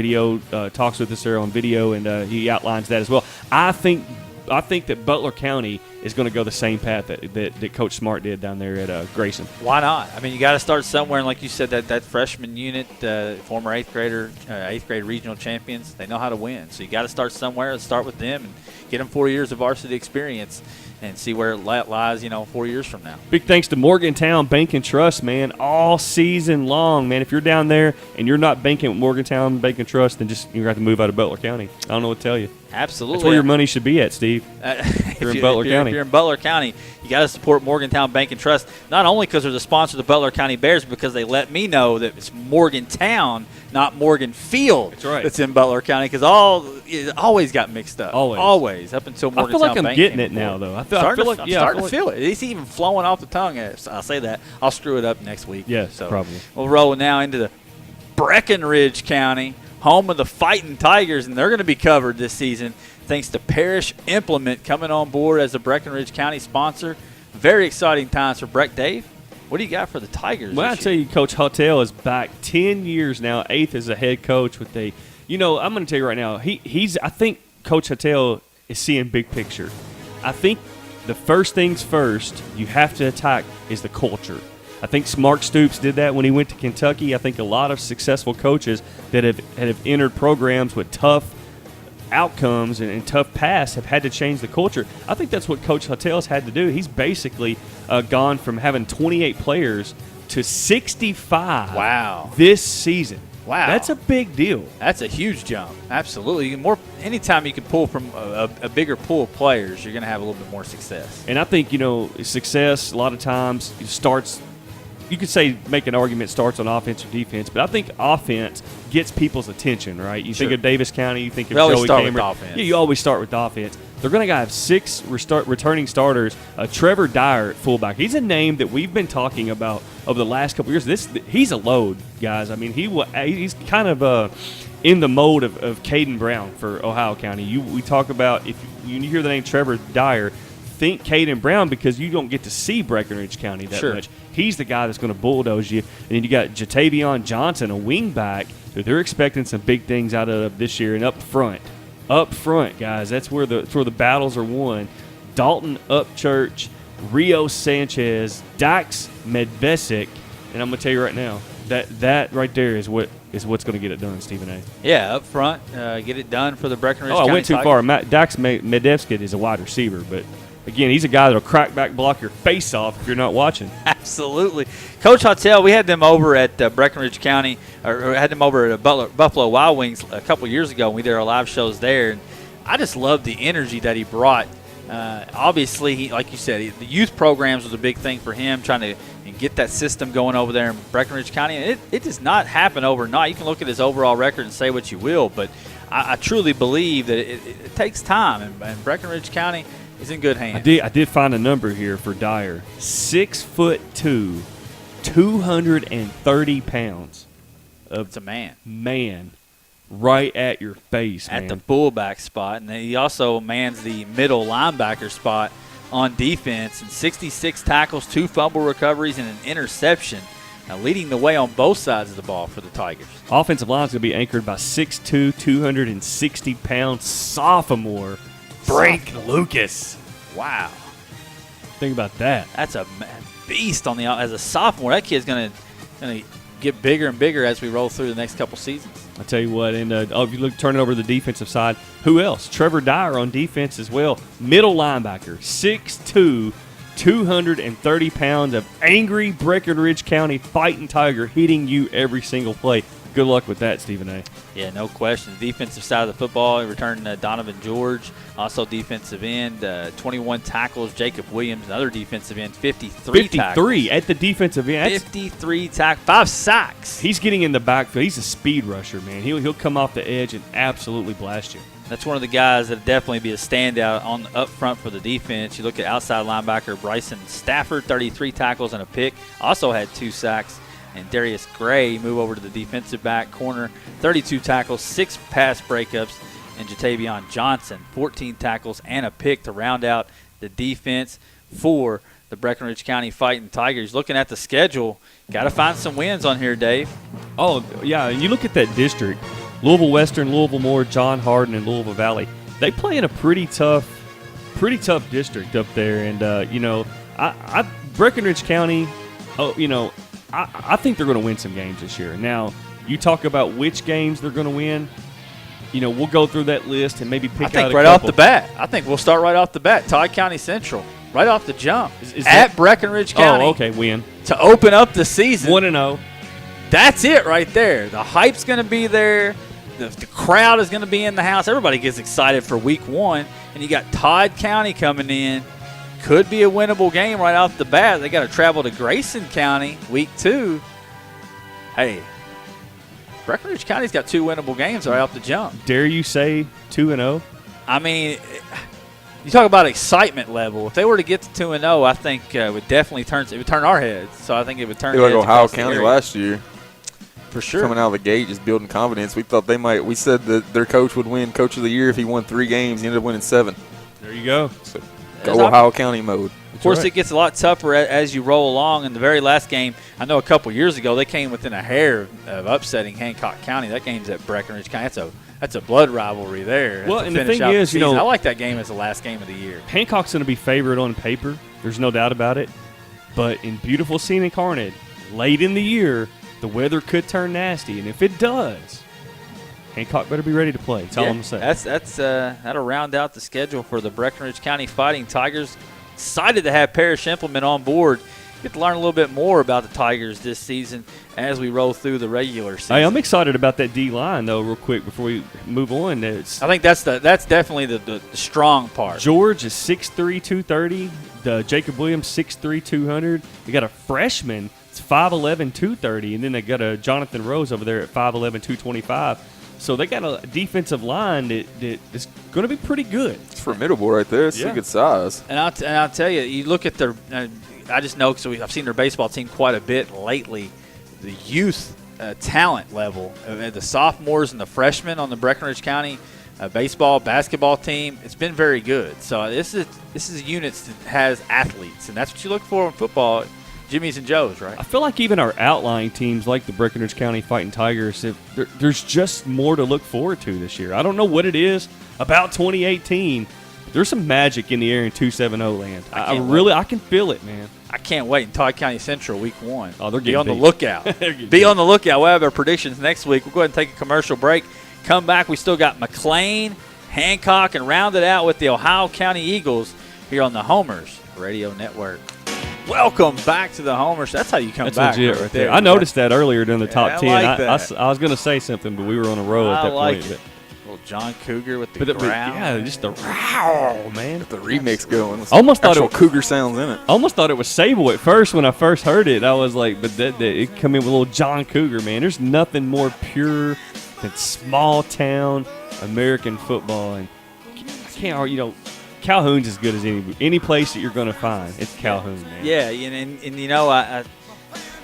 talks with us there on video, and he outlines that as well. I think that Butler County is going to go the same path that Coach Smart did down there at Grayson. Why not? I mean, you got to start somewhere, and like you said, that freshman unit, former 8th grade regional champions, they know how to win. So you got to start somewhere and start with them and get them 4 years of varsity experience and see where it lies, 4 years from now. Big thanks to Morgantown Bank and Trust, man, all season long, man. If you're down there and you're not banking with Morgantown Bank and Trust, then you're going to have to move out of Butler County. I don't know what to tell you. Absolutely. That's where your money should be at, Steve. If you're in Butler County. If you're in Butler County, you got to support Morgantown Bank and Trust, not only because they're the sponsor of the Butler County Bears, but because they let me know that it's Morgantown, not Morgan Field. That's right. That's in Butler County, because it always got mixed up. Always. Up until Morgantown Bank. I feel like I'm getting it now, though. I'm starting to feel it. It's even flowing off the tongue. I'll say that. I'll screw it up next week. Yes, probably. We'll roll now into the Breckenridge County, home of the Fighting Tigers, and they're going to be covered this season thanks to Parrish Implement coming on board as a Breckenridge County sponsor. Very exciting times for Breck. Dave, what do you got for the Tigers? Well, I tell you, Coach Huttel is back 10 years now, 8th as a head coach with I'm going to tell you right now, I think Coach Huttel is seeing big picture. I think the first things first you have to attack is the culture. I think Mark Stoops did that when he went to Kentucky. I think a lot of successful coaches that have entered programs with tough outcomes and tough paths have had to change the culture. I think that's what Coach Huttel's had to do. He's basically gone from having 28 players to 65 this season. Wow. That's a big deal. That's a huge jump. Absolutely. Anytime you can pull from a bigger pool of players, you're going to have a little bit more success. And I think, success a lot of times starts you could say make an argument starts on offense or defense, but I think offense gets people's attention, right? You think of Davis County, you think of Joey Cameron. Offense. Yeah, you always start with offense. They're going to have 6 returning starters. Trevor Dyer at fullback. He's a name that we've been talking about over the last couple of years. He's a load, guys. I mean, he's kind of in the mode of Caden Brown for Ohio County. We talk about, if you hear the name Trevor Dyer, think Caden Brown because you don't get to see Breckenridge County that much. He's the guy that's going to bulldoze you. And then you got Jatavion Johnson, a wingback, that they're expecting some big things out of this year. And up front, guys, that's where the battles are won. Dalton Upchurch, Rio Sanchez, Dax Medvesic, and I'm going to tell you right now, that right there is what's going to get it done, Stephen A. Yeah, up front, get it done for the Breckenridge County. I went too far. Dax Medvesic is a wide receiver, but again, he's a guy that'll crack back block your face off if you're not watching. Absolutely. Coach Hottel, we had them over at Breckenridge County, or had them over at Buffalo Wild Wings a couple years ago when we did our live shows there. And I just loved the energy that he brought. Obviously, like you said, the youth programs was a big thing for him, trying to get that system going over there in Breckenridge County. And it does not happen overnight. You can look at his overall record and say what you will, but I truly believe that it takes time. And Breckenridge County – he's in good hands. I did find a number here for Dyer. 6'2", 230 pounds. It's a man. Man, right at your face, at the fullback spot. And he also mans the middle linebacker spot on defense. And 66 tackles, 2 fumble recoveries, and an interception. Leading the way on both sides of the ball for the Tigers. Offensive line is going to be anchored by 6'2", 260-pound sophomore Frank Lucas. Wow. Think about that. That's a beast as a sophomore. That kid's going to get bigger and bigger as we roll through the next couple seasons. I tell you what, and if you turn it over to the defensive side, who else? Trevor Dyer on defense as well. Middle linebacker, 6'2", 230 pounds of angry Breckenridge County fighting tiger hitting you every single play. Good luck with that, Stephen A. Yeah, no question. Defensive side of the football, he returned Donovan George, also defensive end, 21 tackles. Jacob Williams, another defensive end, 53 tackles. At the defensive end. 53 tackles, 5 sacks. He's getting in the backfield. He's a speed rusher, man. He'll come off the edge and absolutely blast you. That's one of the guys that definitely be a standout up front for the defense. You look at outside linebacker Bryson Stafford, 33 tackles and a pick. Also had 2 sacks. And Darius Gray move over to the defensive back corner, 32 tackles, 6 pass breakups. And Jatavion Johnson, 14 tackles and a pick to round out the defense for the Breckenridge County Fighting Tigers. Looking at the schedule, got to find some wins on here, Dave. Oh, yeah, and you look at that district, Louisville Western, Louisville Moore, John Hardin, and Louisville Valley. They play in a pretty tough district up there. And, Breckenridge County, I think they're going to win some games this year. Now, you talk about which games they're going to win. We'll go through that list and maybe pick out a couple. Off the bat. I think we'll start right off the bat. Todd County Central, right off the jump. Is at Breckenridge County. Oh, okay, win. To open up the season. 1-0. That's it right there. The hype's going to be there. The crowd is going to be in the house. Everybody gets excited for week 1. And you got Todd County coming in. Could be a winnable game right off the bat. They got to travel to Grayson County week 2. Hey, Breckenridge County's got 2 winnable games right off the jump. Dare you say 2-0? I mean, you talk about excitement level. If they were to get to 2-0, I think it would definitely turn our heads. So I think it would turn. Like Ohio County last year. For sure. Coming out of the gate, just building confidence. We thought they might. We said that their coach would win Coach of the Year if he won 3 games. He ended up winning 7. There you go. So go Ohio County mode. Of course, it gets a lot tougher as you roll along. In the very last game, I know a couple years ago, they came within a hair of upsetting Hancock County. That game's at Breckenridge County. That's a blood rivalry there. Well, and the thing is, I like that game as the last game of the year. Hancock's going to be favored on paper. There's no doubt about it. But in beautiful scenic Harnett, late in the year, the weather could turn nasty. And if it does, Hancock better be ready to play. That's all I'm going to say. That'll round out the schedule for the Breckenridge County Fighting Tigers. Excited to have Parrish Implement on board. Get to learn a little bit more about the Tigers this season as we roll through the regular season. Hey, I'm excited about that D-line, though, real quick before we move on. I think that's definitely the strong part. George is 6'3", 230. Jacob Williams, 6'3", 200. They got a freshman, it's 5'11", 230, and then they got a Jonathan Rose over there at 5'11", 225. So they got a defensive line that is going to be pretty good. It's formidable right there. It's a good size. And I'll tell you, you look at their I just know because I've seen their baseball team quite a bit lately. The youth talent level, the sophomores and the freshmen on the Breckenridge County basketball team, it's been very good. So this is units that has athletes, and that's what you look for in football. Jimmy's and Joe's, right? I feel like even our outlying teams like the Breckenridge County Fighting Tigers, there's just more to look forward to this year. I don't know what it is about 2018. There's some magic in the air in 270 land. I can feel it, man. I can't wait in Todd County Central week 1. Oh, they're Be on beat. the lookout. Be on the lookout. We'll have our predictions next week. We'll go ahead and take a commercial break. Come back. We still got McLean, Hancock, and round it out with the Ohio County Eagles here on the Homers Radio Network. Welcome back to the Homers. That's how you come That's back. legit right there. I noticed that earlier during the top 10. I like that. I was going to say something, but we were on a roll at that point. It. Little John Cougar with the growl. Yeah, just the growl, man. With the remix going. With almost thought it Cougar sounds in it. Almost thought it was Sable at first when I first heard it. I was like, but it come in with a little John Cougar, man. There's nothing more pure than small town American football, and I can't. Calhoun's as good as any place that you're going to find. It's Calhoun, man. Yeah, and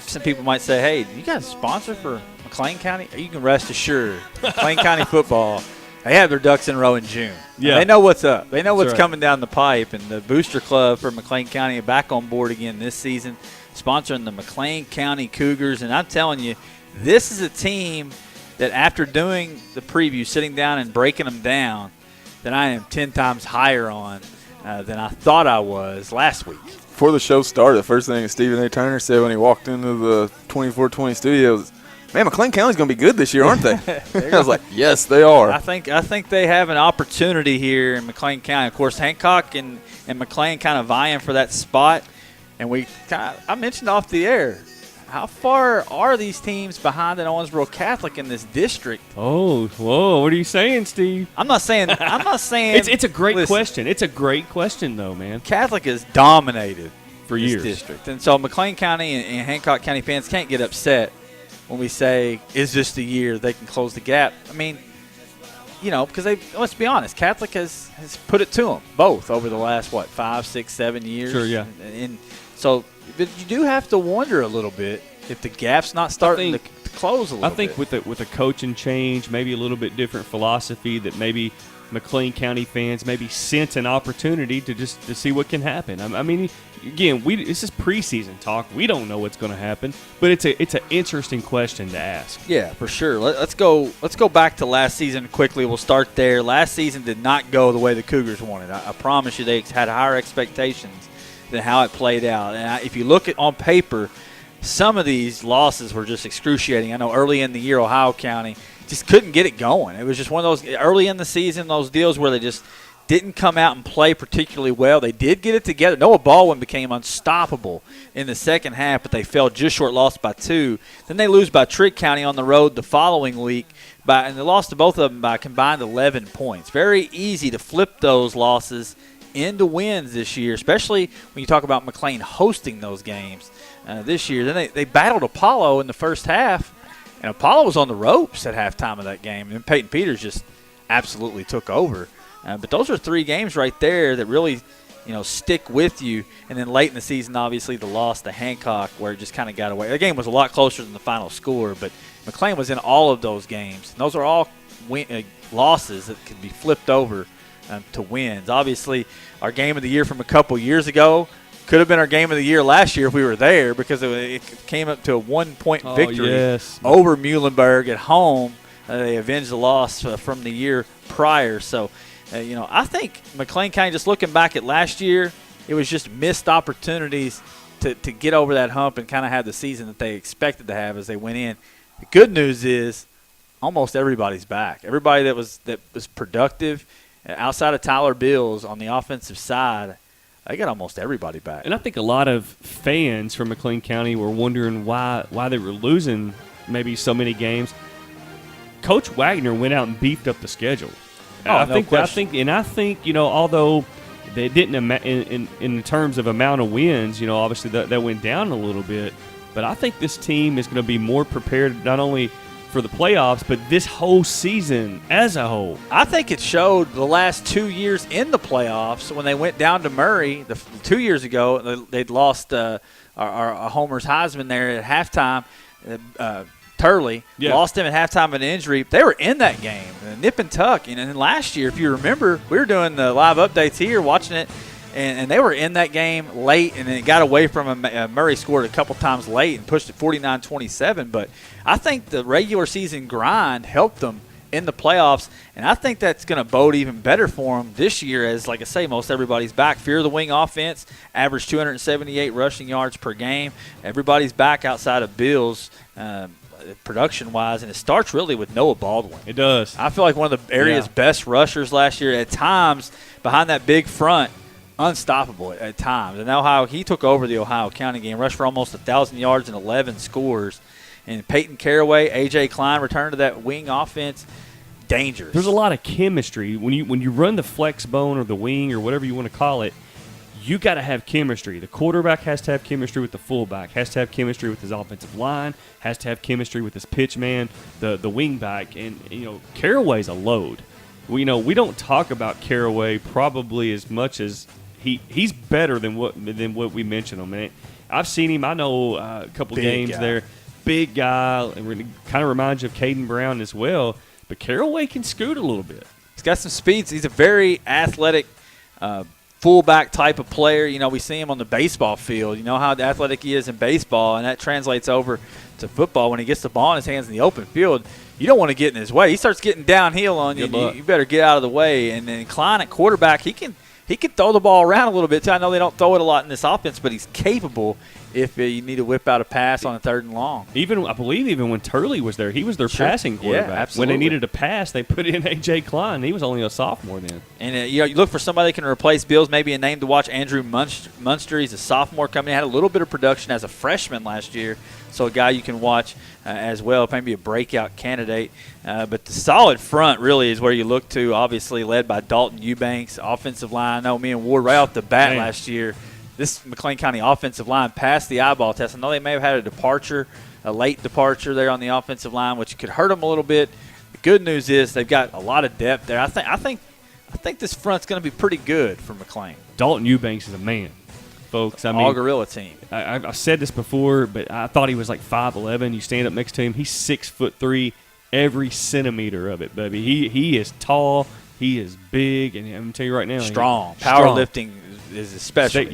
some people might say, hey, you guys sponsor for McLean County? You can rest assured, McLean County football, they have their ducks in a row in June. Yeah. They know what's up. They know what's right. coming down the pipe, and the Booster Club for McLean County are back on board again this season, sponsoring the McLean County Cougars. And I'm telling you, this is a team that after doing the preview, sitting down and breaking them down, that I am 10 times higher on than I thought I was last week. Before the show started, the first thing Stephen A. Turner said when he walked into the 2420 studio was, man, McLean County's going to be good this year, aren't they? I was like, yes, they are. I think they have an opportunity here in McLean County. Of course, Hancock and McLean kind of vying for that spot. And I mentioned off the air, how far are these teams behind an Owensboro Catholic in this district? Oh, whoa! What are you saying, Steve? I'm not saying. It's a great question. It's a great question, though, man. Catholic has dominated for this years. District, and so McLean County and Hancock County fans can't get upset when we say, "Is this the year they can close the gap?" I mean, because let's be honest, Catholic has put it to them both over the last 5, 6, 7 years. Sure, yeah. And so. But you do have to wonder a little bit if the gap's not starting to close a little bit. I think with a coaching change, maybe a little bit different philosophy, that maybe McLean County fans maybe sense an opportunity to see what can happen. I mean, again, this is preseason talk. We don't know what's going to happen, but it's an interesting question to ask. Yeah, for sure. Let's go back to last season quickly. We'll start there. Last season did not go the way the Cougars wanted. I promise you, they had higher expectations than how it played out. And if you look at on paper, some of these losses were just excruciating. I know early in the year, Ohio County just couldn't get it going. It was just one of those early in the season, those deals where they just didn't come out and play particularly well. They did get it together. Noah Baldwin became unstoppable in the second half, but they fell just short, lost by 2. Then they lose by Trigg County on the road the following week, and they lost to both of them by combined 11 points. Very easy to flip those losses into wins this year, especially when you talk about McLean hosting those games this year. Then they battled Apollo in the first half, and Apollo was on the ropes at halftime of that game, and then Peyton Peters just absolutely took over. But those are 3 games right there that really, stick with you. And then late in the season, obviously, the loss to Hancock where it just kind of got away. The game was a lot closer than the final score, but McLean was in all of those games. And those are all losses that could be flipped over to wins. Obviously, our game of the year from a couple years ago could have been our game of the year last year if we were there, because it came up to a 1-point victory over Muhlenberg at home. They avenged the loss from the year prior. So, I think McLean County, just looking back at last year, it was just missed opportunities to get over that hump and kind of have the season that they expected to have as they went in. The good news is almost everybody's back. Everybody that was productive outside of Tyler Bills on the offensive side, they got almost everybody back. And I think a lot of fans from McLean County were wondering why they were losing maybe so many games. Coach Wagner went out and beefed up the schedule. I think, although they didn't in terms of amount of wins. Obviously that went down a little bit. But I think this team is going to be more prepared not only for the playoffs, but this whole season as a whole. I think it showed the last 2 years in the playoffs when they went down to Murray 2 years ago. They'd lost our Homer's Heisman there at halftime. Turley lost him at halftime of an injury. They were in that game, nip and tuck. And then last year, if you remember, we were doing the live updates here, watching it, and they were in that game late, and then it got away from him. Murray scored a couple times late and pushed it 49-27. But I think the regular season grind helped them in the playoffs, and I think that's going to bode even better for them this year as, like I say, most everybody's back. Fear the Wing offense averaged 278 rushing yards per game. Everybody's back outside of Bills production-wise, and it starts really with Noah Baldwin. It does. I feel like one of the area's best rushers last year. At times, behind that big front, unstoppable at times. And Ohio, he took over the Ohio County game, rushed for almost 1,000 yards and 11 scores. And Peyton Caraway, A.J. Klein returned to that wing offense. Dangerous. There's a lot of chemistry. When you run the flex bone or the wing or whatever you want to call it, you got to have chemistry. The quarterback has to have chemistry with the fullback, has to have chemistry with his offensive line, has to have chemistry with his pitch man, the wing back. And, Caraway's a load. We don't talk about Caraway probably as much as he's better than what we mentioned him. Man, I've seen him. I know a couple Big games guy. there. Big guy, and kind of reminds you of Caden Brown as well. But Caraway can scoot a little bit. He's got some speeds. He's a very athletic fullback type of player. We see him on the baseball field. You know how athletic he is in baseball, and that translates over to football. When he gets the ball in his hands in the open field, you don't want to get in his way. He starts getting downhill on you. You better get out of the way. And then Klein at quarterback, he can throw the ball around a little bit too. I know they don't throw it a lot in this offense, but he's capable if you need to whip out a pass on a 3rd and long. I believe when Turley was there, he was their passing quarterback. Yeah, absolutely. When they needed a pass, they put in A.J. Klein. He was only a sophomore then. And you look for somebody that can replace Bills, maybe a name to watch, Andrew Munster. He's a sophomore coming in. Had a little bit of production as a freshman last year, so a guy you can watch as well, maybe a breakout candidate. But the solid front really is where you look to, obviously led by Dalton Eubanks. Offensive line, I know me and Ward right off the bat last year, this McLean County offensive line passed the eyeball test. I know they may have had a late departure there on the offensive line, which could hurt them a little bit. The good news is they've got a lot of depth there. I think this front's going to be pretty good for McLean. Dalton Eubanks is a man, folks. I mean, all gorilla team. I've said this before, but I thought he was like 5'11". You stand up next to him, he's 6'3", every centimeter of it, baby. He is tall. He is big, and I'm going to tell you right now, strong. Powerlifting is especially.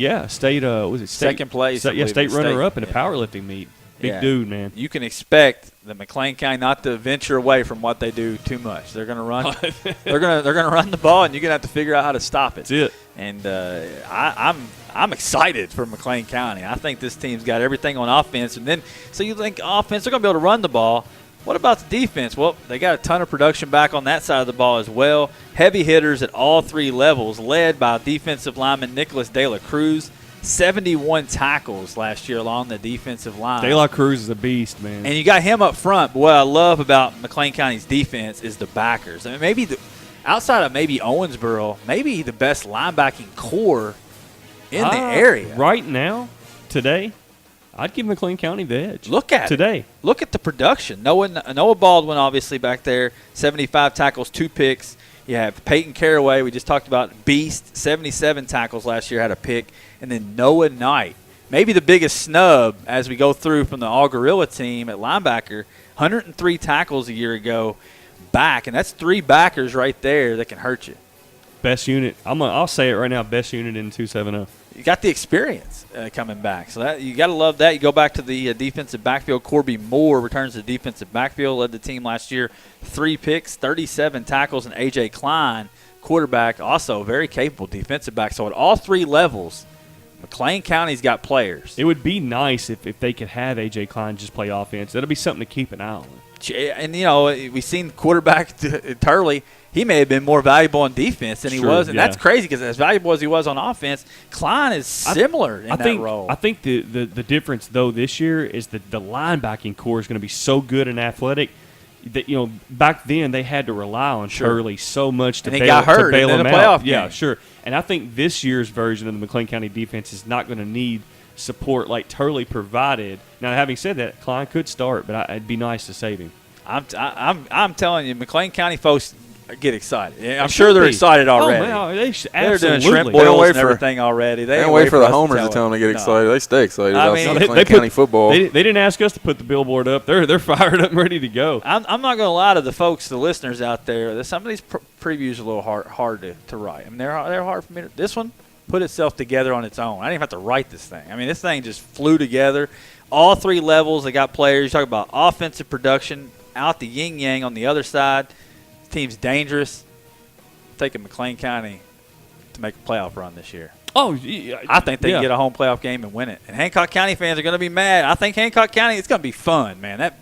Second place? State runner-up in a powerlifting meet. Big dude, man. You can expect the McLean County not to venture away from what they do too much. They're going to run. they're going to run the ball, and you're going to have to figure out how to stop it. That's it. And I'm excited for McLean County. I think this team's got everything on offense, and then so you think offense, they're going to be able to run the ball. What about the defense? Well, they got a ton of production back on that side of the ball as well. Heavy hitters at all 3 levels, led by defensive lineman Nicholas De La Cruz. 71 tackles last year along the defensive line. De La Cruz is a beast, man. And you got him up front. But what I love about McLean County's defense is the backers. I mean, outside of maybe Owensboro, maybe the best linebacking core in the area. Right now, today, I'd give McLean County the edge. Look at today. It. Look at the production. Noah Baldwin, obviously, back there, 75 tackles, 2 picks. You have Peyton Caraway, we just talked about, beast, 77 tackles last year, had a pick. And then Noah Knight, maybe the biggest snub as we go through from the all-gorilla team at linebacker, 103 tackles a year ago back. And that's 3 backers right there that can hurt you. Best unit. I'll say it right now, best unit in 270. You got the experience coming back. So you got to love that. You go back to the defensive backfield. Corby Moore returns to the defensive backfield, led the team last year, 3 picks, 37 tackles, and A.J. Klein, quarterback, also a very capable defensive back. So at all 3 levels, McLean County's got players. It would be nice if they could have A.J. Klein just play offense. That'll be something to keep an eye on. And, we've seen quarterback Turley. He may have been more valuable in defense than he was. And that's crazy because as valuable as he was on offense, Klein is similar in that role. I think the difference, though, this year is that the linebacking core is going to be so good and athletic. that, back then they had to rely on Turley so much to and he bail, got hurt to bail in him the out. playoff Yeah, game. sure. And I think this year's version of the McLean County defense is not going to need support like Turley provided. Now, having said that, Klein could start, but it'd be nice to save him. I'm telling you, McLean County folks get excited. I'm sure they're excited already. Oh, man, They're doing shrimp They don't boils wait and for- everything already. They don't wait for the homers to tell them to get excited. They stay excited I about mean, some they- McLean County football. They didn't ask us to put the billboard up. They're fired up and ready to go. I'm not going to lie to the folks, the listeners out there. That some of these previews are a little hard to write. I mean, they're hard for me. This one put itself together on its own. I didn't even have to write this thing. I mean, this thing just flew together. All three levels, they got players. You talk about offensive production out the yin-yang on the other side. The team's dangerous. Taking McLean County to make a playoff run this year. Oh, yeah. I think they can get a home playoff game and win it. And Hancock County fans are going to be mad. I think Hancock County, it's going to be fun, man.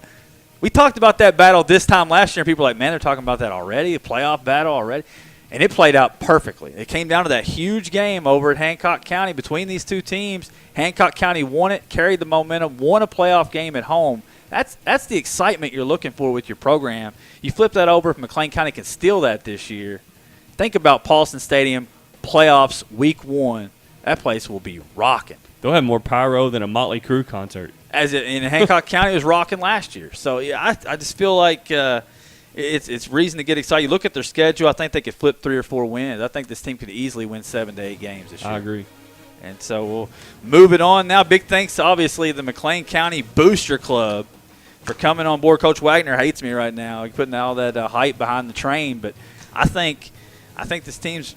We talked about that battle this time last year, and people are like, man, they're talking about that already, a playoff battle already. And it played out perfectly. It came down to that huge game over at Hancock County between these two teams. Hancock County won it, carried the momentum, won a playoff game at home. That's the excitement you're looking for with your program. You flip that over if McLean County can steal that this year. Think about Paulson Stadium playoffs week 1. That place will be rocking. They'll have more pyro than a Motley Crue concert. As it in Hancock County was rocking last year. So yeah, I just feel like it's reason to get excited. You look at their schedule. I think they could flip 3 or 4 wins. I think this team could easily win 7 to 8 games this year. I agree. And so we'll move it on now. Big thanks to obviously the McLean County Booster Club for coming on board. Coach Wagner hates me right now. He's putting all that hype behind the train, but I think this team's,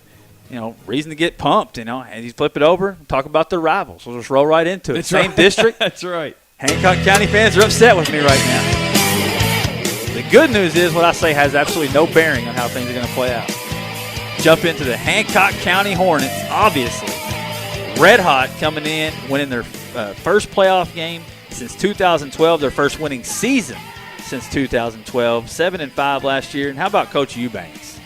reason to get pumped, and you flip it over, talk about their rivals. We'll just roll right into it. That's Same right. district. That's right. Hancock County fans are upset with me right now. The good news is what I say has absolutely no bearing on how things are going to play out. Jump into the Hancock County Hornets, obviously. Red hot coming in, winning their first playoff game since 2012, their first winning season since 2012, 7-5 last year. And how about Coach Eubanks?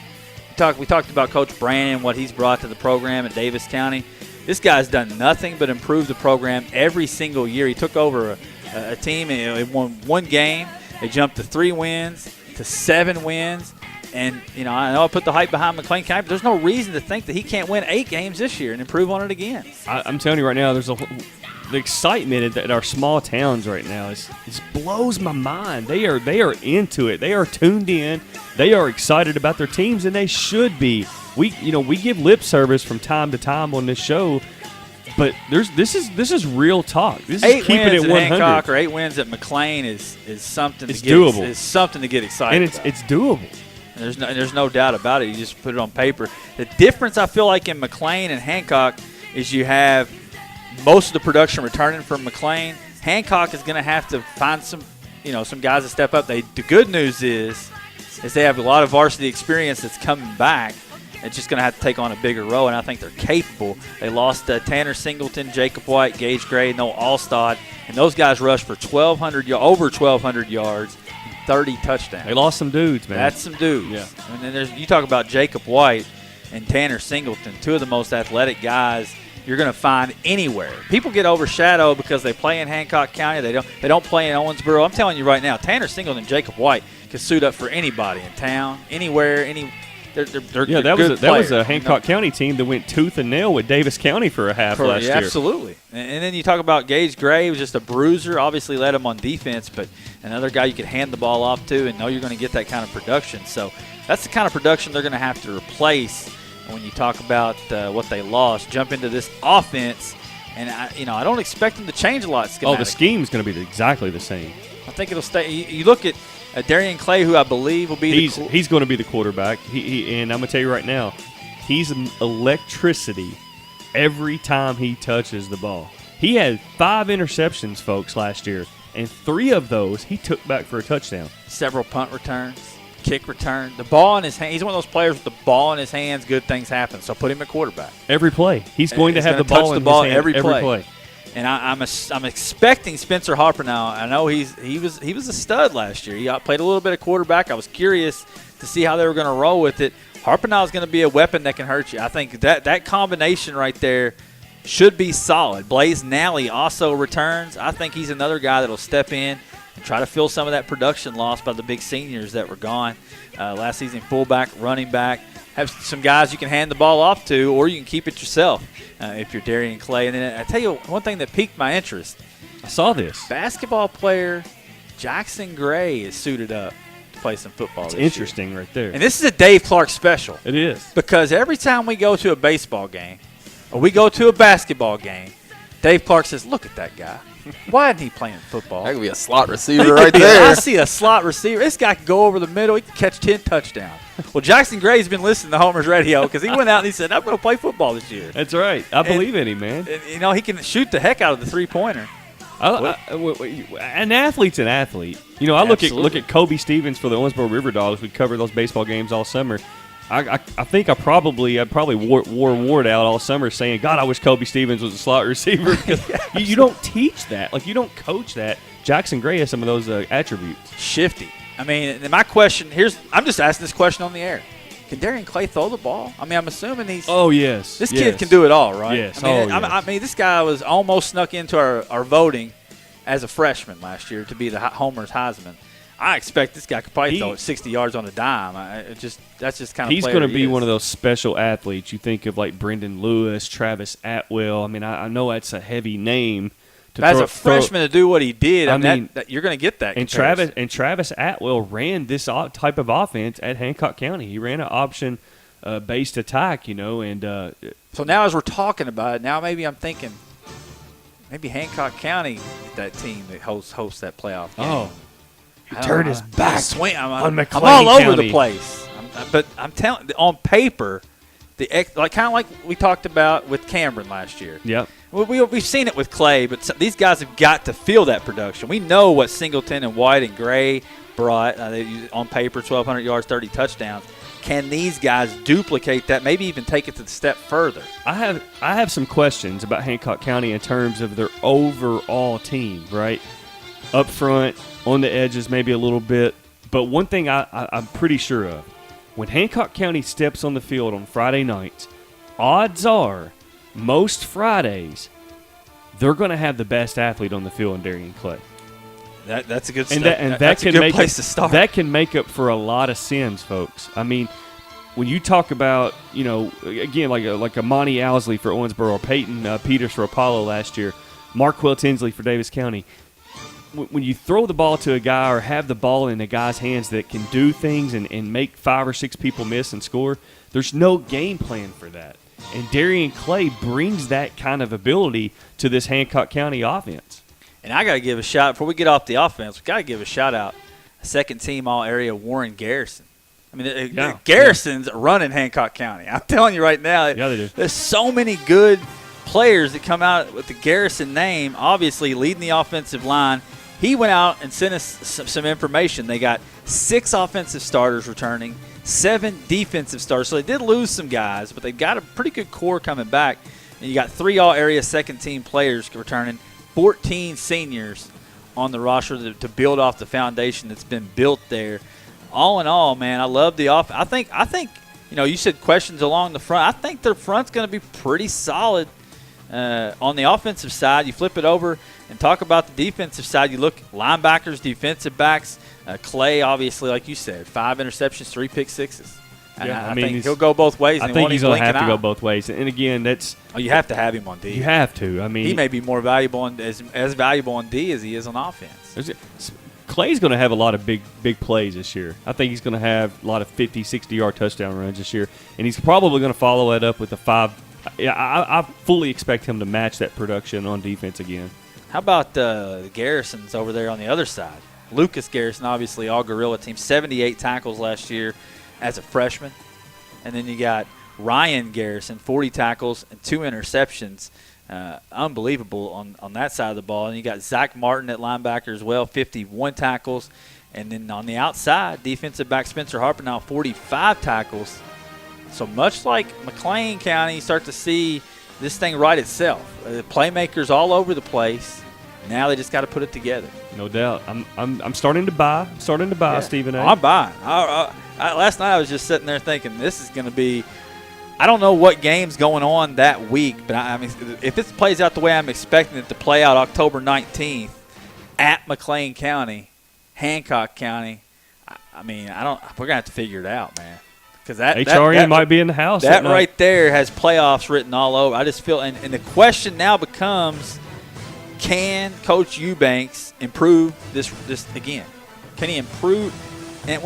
We talked about Coach Brandon, what he's brought to the program in Davis County. This guy's done nothing but improve the program every single year. He took over a team and it won 1 game. They jumped to 3 wins, to 7 wins. And, I know I put the hype behind McLean County, but there's no reason to think that he can't win 8 games this year and improve on it again. I'm telling you right now, the excitement at our small towns right now it blows my mind. They are into it. They are tuned in. They are excited about their teams, and they should be. We give lip service from time to time on this show, but this is real talk. This is 8 keeping wins it at 100. Hancock or 8 wins at McLean is something. It's to get, doable. It's something to get excited And about. it's doable. There's no doubt about it. You just put it on paper. The difference I feel like in McLean and Hancock is you have most of the production returning from McLean. Hancock is going to have to find some guys to step up. The good news is they have a lot of varsity experience that's coming back. It's just going to have to take on a bigger role, and I think they're capable. They lost Tanner Singleton, Jacob White, Gage Gray, Noah Allstad, and those guys rushed for over 1,200 yards. 30 touchdowns. They lost some dudes, man. That's some dudes. Yeah. And then you talk about Jacob White and Tanner Singleton, 2 of the most athletic guys you're going to find anywhere. People get overshadowed because they play in Hancock County. They don't play in Owensboro. I'm telling you right now, Tanner Singleton and Jacob White could suit up for anybody in town, anywhere, They're that was a Hancock County team that went tooth and nail with Davis County for a half last year. Absolutely. And then you talk about Gage Gray, who was just a bruiser, obviously led him on defense, but another guy you could hand the ball off to and know you're going to get that kind of production. So that's the kind of production they're going to have to replace when you talk about what they lost. Jump into this offense, and I don't expect them to change a lot. Oh, the scheme's going to be exactly the same. I think it'll stay. You look at Darian Clay, who I believe will be he's going to be the quarterback. And I'm going to tell you right now, he's an electricity every time he touches the ball. He had 5 interceptions, folks, last year, and 3 of those he took back for a touchdown. Several punt returns, kick return. The ball in his hand. He's one of those players with the ball in his hands, good things happen. So put him at quarterback. Every play. He's going to have the ball in his hand every play. And I'm expecting Spencer Harper now. I know he was a stud last year. He played a little bit of quarterback. I was curious to see how they were going to roll with it. Harper now is going to be a weapon that can hurt you. I think that combination right there should be solid. Blaze Nally also returns. I think he's another guy that will step in try to fill some of that production lost by the big seniors that were gone last season. Fullback, running back, have some guys you can hand the ball off to, or you can keep it yourself if you're Darian Clay. And then I tell you one thing that piqued my interest. I saw this. Basketball player Jackson Gray is suited up to play some football. It's this interesting year. right there. And this is a Dave Clark special. It is. Because every time we go to a baseball game or we go to a basketball game, Dave Clark says, look at that guy. Why isn't he playing football? That could be a slot receiver right there. I see a slot receiver. This guy can go over the middle. He can catch 10 touchdowns. Well, Jackson Gray's been listening to Homer's radio because he went out and he said, I'm going to play football this year. That's right. I believe in him, man. And, he can shoot the heck out of the three-pointer. An athlete's an athlete. I look at Kobe Stevens for the Owensboro River Dogs. We cover those baseball games all summer. I think I probably wore Ward out all summer saying, God, I wish Kobe Stevens was a slot receiver. You don't teach that. Like, you don't coach that. Jackson Gray has some of those attributes. Shifty. I mean, my question I'm just asking this question on the air. Can Darian Clay throw the ball? I mean, I'm assuming he's. Oh, yes. This kid can do it all, right? Yes. I mean, this guy was almost snuck into our voting as a freshman last year to be the Homer's Heisman. I expect this guy could probably throw it 60 yards on a dime. That's just kind of. He's going to be one of those special athletes. You think of like Brendan Lewis, Travis Atwell. I mean, I know that's a heavy name. As a freshman to do what he did, I mean, you're going to get that. And Travis Atwell ran this type of offense at Hancock County. He ran an option-based attack, and so now as we're talking about it, now maybe I'm thinking maybe Hancock County, that team that hosts that playoff game. Oh. He turned his back on McLean I'm all County. over the place. But I'm telling on paper, kind of like we talked about with Cameron last year. Yep. We've seen it with Clay, but these guys have got to feel that production. We know what Singleton and White and Gray brought on paper, 1,200 yards, 30 touchdowns. Can these guys duplicate that, maybe even take it to the step further? I have some questions about Hancock County in terms of their overall team, right? Up front, on the edges maybe a little bit. But one thing I'm pretty sure of, when Hancock County steps on the field on Friday nights, odds are most Fridays they're going to have the best athlete on the field in Darian Clay. That's a good start. That's a good place to start. That can make up for a lot of sins, folks. I mean, when you talk about, again, like a Monty Owsley for Owensboro, or Peyton Peters for Apollo last year, Marquell Tinsley for Davis County, when you throw the ball to a guy or have the ball in a guy's hands that can do things and make 5 or 6 people miss and score, there's no game plan for that. And Darian Clay brings that kind of ability to this Hancock County offense. And I got to give a shout, before we get off the offense, we got to give a shout out, second team all-area Warren Garrison. I mean, Garrison's running Hancock County. I'm telling you right now, they do. There's so many good players that come out with the Garrison name, obviously leading the offensive line. He went out and sent us some information. They got 6 offensive starters returning, 7 defensive starters. So they did lose some guys, but they've got a pretty good core coming back. And you got 3 all-area second-team players returning, 14 seniors on the roster to build off the foundation that's been built there. All in all, man, I love the offense. I think you said questions along the front. I think their front's going to be pretty solid. On the offensive side, you flip it over and talk about the defensive side. You look linebackers, defensive backs. Clay, obviously, like you said, 5 interceptions, 3 pick sixes. Yeah, I think he'll go both ways. I think he's going to have to go both ways. And again, that's you have to have him on D. You have to. I mean, he may be more valuable as valuable on D as he is on offense. Clay's going to have a lot of big plays this year. I think he's going to have a lot of 50, 60-yard touchdown runs this year, and he's probably going to follow that up with a 5. I fully expect him to match that production on defense again. How about the Garrisons over there on the other side? Lucas Garrison, obviously, all Gorilla team, 78 tackles last year as a freshman. And then you got Ryan Garrison, 40 tackles and 2 interceptions. Unbelievable on that side of the ball. And you got Zach Martin at linebacker as well, 51 tackles. And then on the outside, defensive back Spencer Harper now 45 tackles. So much like McLean County, you start to see this thing right itself. Playmakers all over the place. Now they just got to put it together. No doubt. I'm starting to buy. Yeah. Stephen A. I'm buying. Last night I was just sitting there thinking this is going to be. I don't know what game's going on that week, but I mean, if this plays out the way I'm expecting it to play out, October 19th at McLean County, Hancock County. I mean, I don't. We're gonna have to figure it out, man. Because that HRN might be in the house. That right there has playoffs written all over. I just feel, and the question now becomes, can Coach Eubanks improve this again? Can he improve? And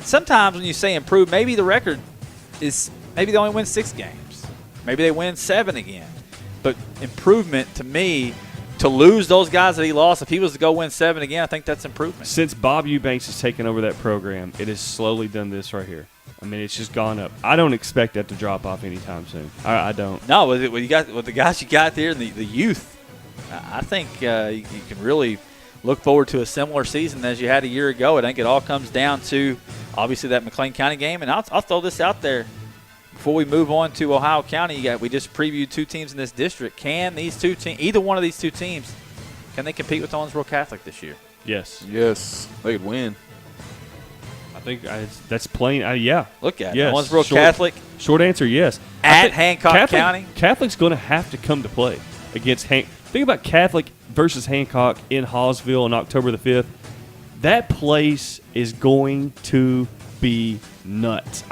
sometimes when you say improve, maybe the record is maybe they only win 6 games, maybe they win 7 again. But improvement to me, to lose those guys that he lost, if he was to go win 7 again, I think that's improvement. Since Bob Eubanks has taken over that program, it has slowly done this right here. I mean, it's just gone up. I don't expect that to drop off anytime soon. I don't. No, with the guys you got there and the youth, I think you can really look forward to a similar season as you had a year ago. I think it all comes down to obviously that McLean County game, and I'll throw this out there before we move on to Ohio County. We just previewed 2 teams in this district. Can these 2 teams, either one of these 2 teams, can they compete with Owensboro Catholic this year? Yes. Yes, they could win. I think that's plain. Yeah. Look at yes. it. Owensboro Catholic. Short answer, yes. At Hancock County. Catholic's going to have to come to play against Think about Catholic versus Hancock in Hallsville on October the 5th. That place is going to be nuts.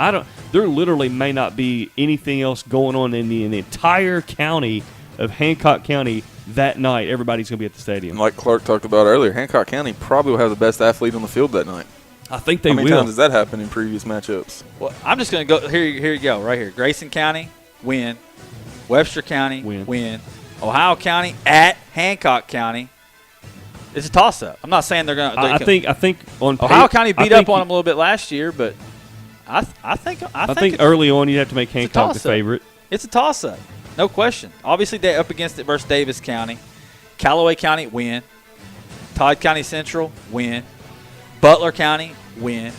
There literally may not be anything else going on in the entire county of Hancock County that night. Everybody's going to be at the stadium. Like Clark talked about earlier, Hancock County probably will have the best athlete on the field that night. I think they will. How many times has that happened in previous matchups? Well, I'm just going to go. Here you go, right here. Grayson County, win. Webster County, win. Ohio County at Hancock County. It's a toss-up. I'm not saying they're going to. I think on Ohio County beat up on them a little bit last year, but I think early on you'd have to make Hancock the favorite. It's a toss-up, no question. Obviously, they're up against it versus Davis County. Callaway County, win. Todd County Central, win. Butler County, win.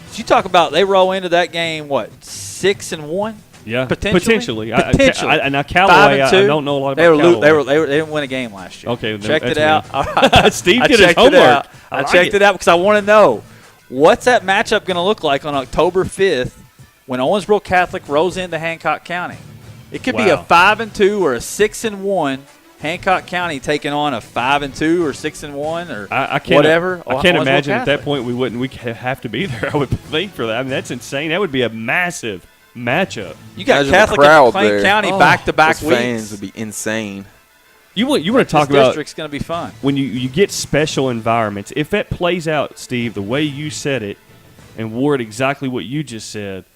So you talk about they roll into that game, 6-1? Yeah, potentially. Now Callaway, I don't know a lot about Callaway. They didn't win a game last year. Okay, checked it out. All right. Steve did his homework. I checked it out because I want to know what's that matchup going to look like on October 5th when Owensboro Catholic rolls into Hancock County. It could be a 5-2 or a 6-1. Hancock County taking on a 5-2 or 6-1 or whatever. I can't imagine at that point we have to be there. I would think for that. I mean, that's insane. That would be a massive matchup. You got Catholic and McLean County back-to-back weeks. Fans would be insane. You want to talk about district's going to be fun when you get special environments. If that plays out, Steve, the way you said it, and Ward exactly what you just said,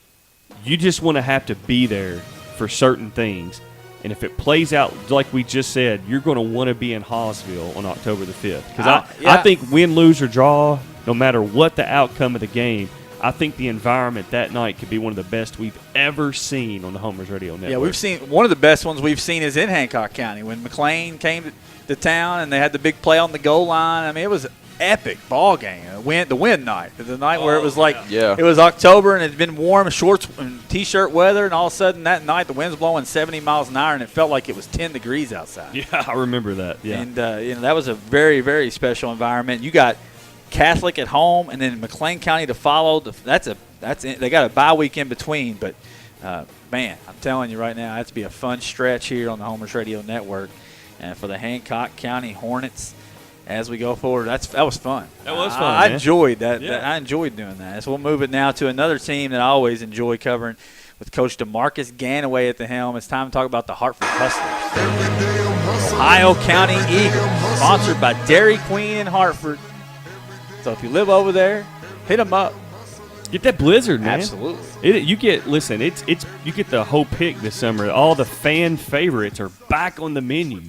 you just want to have to be there for certain things. And if it plays out like we just said, you're going to want to be in Hallsville on October the 5th. Because I think win, lose, or draw, no matter what the outcome of the game, I think the environment that night could be one of the best we've ever seen on the Homers Radio Network. Yeah, we've seen one of the best ones we've seen is in Hancock County when McLean came to town and they had the big play on the goal line. I mean, it was an epic ball game. The win night, the night where it was it was October and it had been warm, shorts and T-shirt weather, and all of a sudden that night the wind's blowing 70 miles an hour and it felt like it was 10 degrees outside. Yeah, I remember that. Yeah, and that was a very, very special environment. You got Catholic at home, and then McLean County to follow. They got a bye week in between, but man, I'm telling you right now, that's be a fun stretch here on the Homers Radio Network, and for the Hancock County Hornets as we go forward. That was fun. That was fun. I enjoyed that. I enjoyed doing that. So we'll move it now to another team that I always enjoy covering with Coach DeMarcus Ganaway at the helm. It's time to talk about the Hartford Hustlers, Ohio County Eagles, sponsored by Dairy Queen in Hartford. So if you live over there, hit them up. Get that blizzard, man. Absolutely. You get the whole pick this summer. All the fan favorites are back on the menu.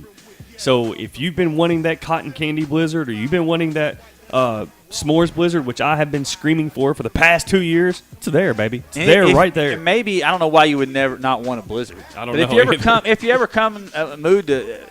So if you've been wanting that cotton candy blizzard or you've been wanting that s'mores blizzard, which I have been screaming for the past 2 years, it's there, baby. It's right there. Maybe I don't know why you would never not want a blizzard. I don't know. But if you ever come in a mood to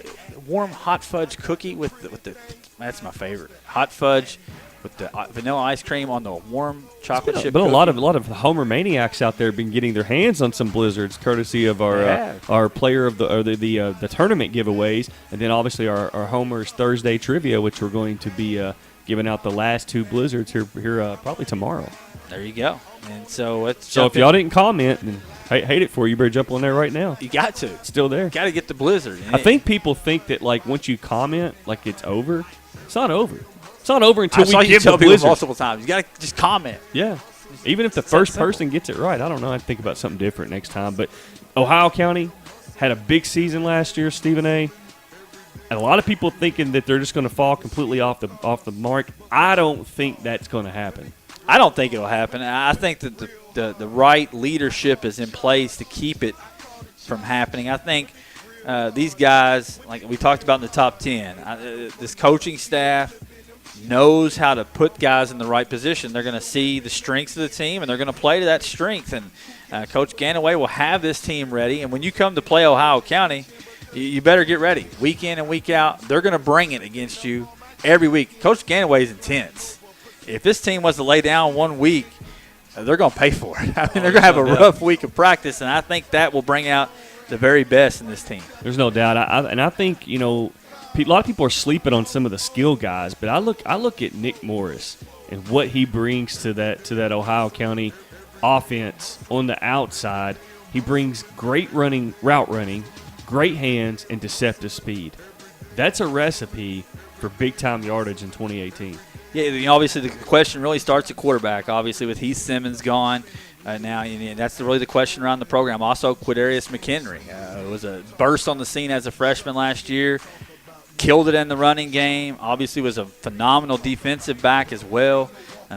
warm hot fudge cookie with the that's my favorite, hot fudge with the vanilla ice cream on the warm chocolate chip. But a lot of Homer maniacs out there have been getting their hands on some blizzards, courtesy of our player of the tournament giveaways, and then obviously our Homer's Thursday trivia, which we're going to be giving out the last 2 blizzards here probably tomorrow. There you go. And so if y'all didn't comment, then hate it for you. You better jump on there right now. You got to. It's still there. Got to get the blizzard. I think people think that once you comment, it's over. It's not over. It's not over until I saw we you get to tell people Blizzard. multiple times. You got to just comment. Yeah. Even if the It's that first simple. person gets it right, I don't know. I'd think about something different next time. But Ohio County had a big season last year, Stephen A. And a lot of people thinking that they're just going to fall completely off the mark. I don't think that's going to happen. I don't think it'll happen. I think that the right leadership is in place to keep it from happening. I think these guys, like we talked about in the top 10, this coaching staff knows how to put guys in the right position. They're going to see the strengths of the team, and they're going to play to that strength. And Coach Ganaway will have this team ready. And when you come to play Ohio County, you better get ready. Week in and week out, they're going to bring it against you every week. Coach Ganaway is intense. If this team was to lay down 1 week, they're going to pay for it. I mean, they're going to have a rough week of practice, and I think that will bring out the very best in this team. There's no doubt. I think, you know, a lot of people are sleeping on some of the skill guys, but I look at Nick Morris and what he brings to that Ohio County offense on the outside. He brings great route running, great hands, and deceptive speed. That's a recipe for big-time yardage in 2018. Yeah, you know, obviously the question really starts at quarterback, obviously with Heath Simmons gone now, and that's really the question around the program. Also, Quidarius McHenry was a burst on the scene as a freshman last year, killed it in the running game, obviously was a phenomenal defensive back as well.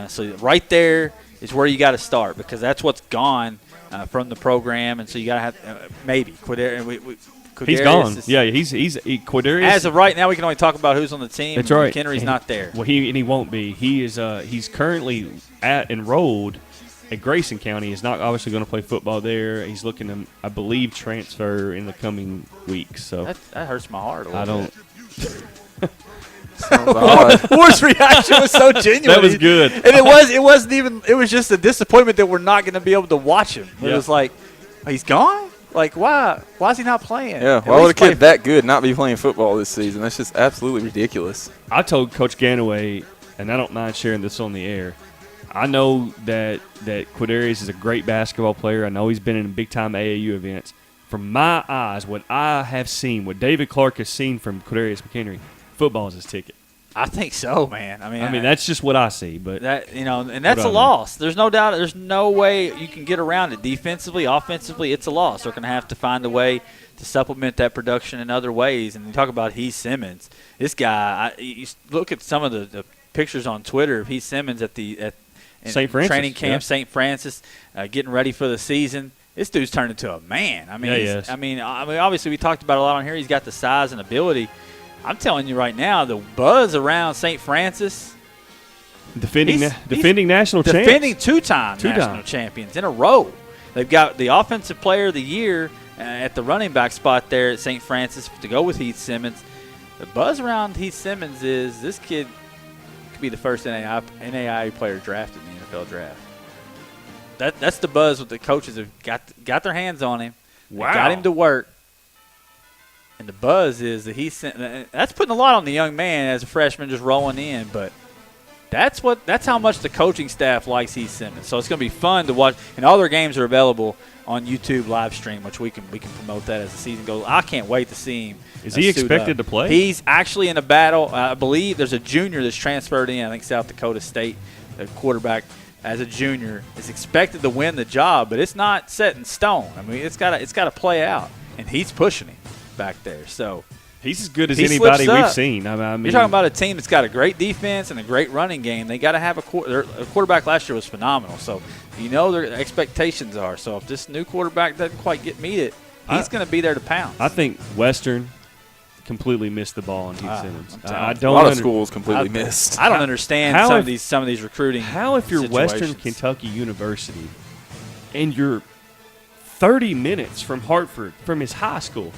So right there is where you got to start because that's what's gone from the program, and so you got to have maybe Quidarius. He's gone. He's Quidarius. As of right now, we can only talk about who's on the team. That's right. McHenry's not there. Well, he won't be. He is. He's currently enrolled at Grayson County. He's not obviously going to play football there. He's looking to, I believe, transfer in the coming weeks. So that hurts my heart a little bit. Ward's reaction was so genuine. That was good. And it wasn't even. It was just a disappointment that we're not going to be able to watch him. It was like, he's gone. Like, why? Why is he not playing? Yeah, why would a kid that good not be playing football this season? That's just absolutely ridiculous. I told Coach Ganaway, and I don't mind sharing this on the air, I know that Quidarius is a great basketball player. I know he's been in big-time AAU events. From my eyes, what I have seen, what David Clark has seen from Quidarius McHenry, football is his ticket. I think so, man. I mean, that's just what I see. But that and that's a loss. There's no doubt. There's no way you can get around it. Defensively, offensively, it's a loss. They're going to have to find a way to supplement that production in other ways. And you talk about Heath Simmons. This guy, you look at some of the pictures on Twitter of Heath Simmons at St. Francis training camp, St. Francis, getting ready for the season. This dude's turned into a man. I mean, I mean, obviously we talked about a lot on here. He's got the size and ability. I'm telling you right now, the buzz around St. Francis. Defending national champions. Defending two-time national champions in a row. They've got the offensive player of the year at the running back spot there at St. Francis to go with Heath Simmons. The buzz around Heath Simmons is this kid could be the first NAIA player drafted in the NFL draft. That's the buzz with the coaches have got their hands on him. Wow. Got him to work. And the buzz is that that's putting a lot on the young man as a freshman just rolling in, but that's how much the coaching staff likes Heath Simmons. So it's going to be fun to watch, and all their games are available on YouTube live stream, which we can promote that as the season goes. I can't wait to see him. Is he expected to play? He's actually in a battle. I believe there's a junior that's transferred in. I think South Dakota State, the quarterback as a junior is expected to win the job, but it's not set in stone. I mean, it's got to play out, and he's pushing him back there. So he's as good as anybody we've seen. I mean, you're talking about a team that's got a great defense and a great running game. They got to have a quarterback. Last year was phenomenal. So their expectations are. So if this new quarterback doesn't quite meet it, he's going to be there to pound. I think Western completely missed the ball on Heath Simmons. A lot of schools completely missed. I don't understand some of these recruiting. How if you're Western Kentucky University and you're 30 minutes from Hartford from his high school?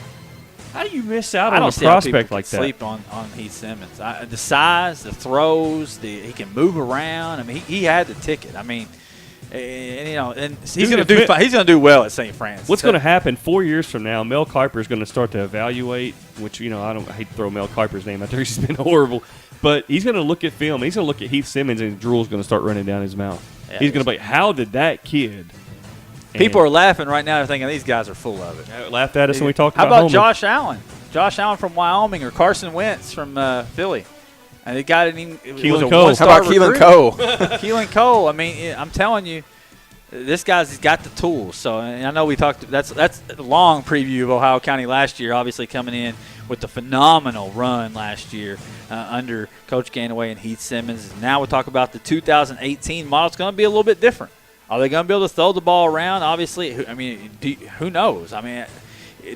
How do you miss out on a prospect like that? Sleep on Heath Simmons. The size, the throws, he can move around. I mean, he had the ticket. I mean, and he's going to do well at St. Francis. What's going to happen 4 years from now? Mel Kiper is going to start to evaluate, which I hate to throw Mel Kiper's name out there. He's been horrible, but he's going to look at film. He's going to look at Heath Simmons, and drool's going to start running down his mouth. Yeah, he's going to be, how did that kid? People are laughing right now. They're thinking these guys are full of it. Laughed at us when we talked about How about Homer. Josh Allen? Josh Allen from Wyoming or Carson Wentz from Philly. And it got it even. It was a Cole. How about Keelan Cole? Keelan Cole. I mean, I'm telling you, this guy's got the tools. So, and I know we talked. That's a long preview of Ohio County last year. Obviously, coming in with the phenomenal run last year under Coach Ganaway and Heath Simmons. And now we'll talk about the 2018 model. It's going to be a little bit different. Are they going to be able to throw the ball around? Obviously, I mean, who knows? I mean,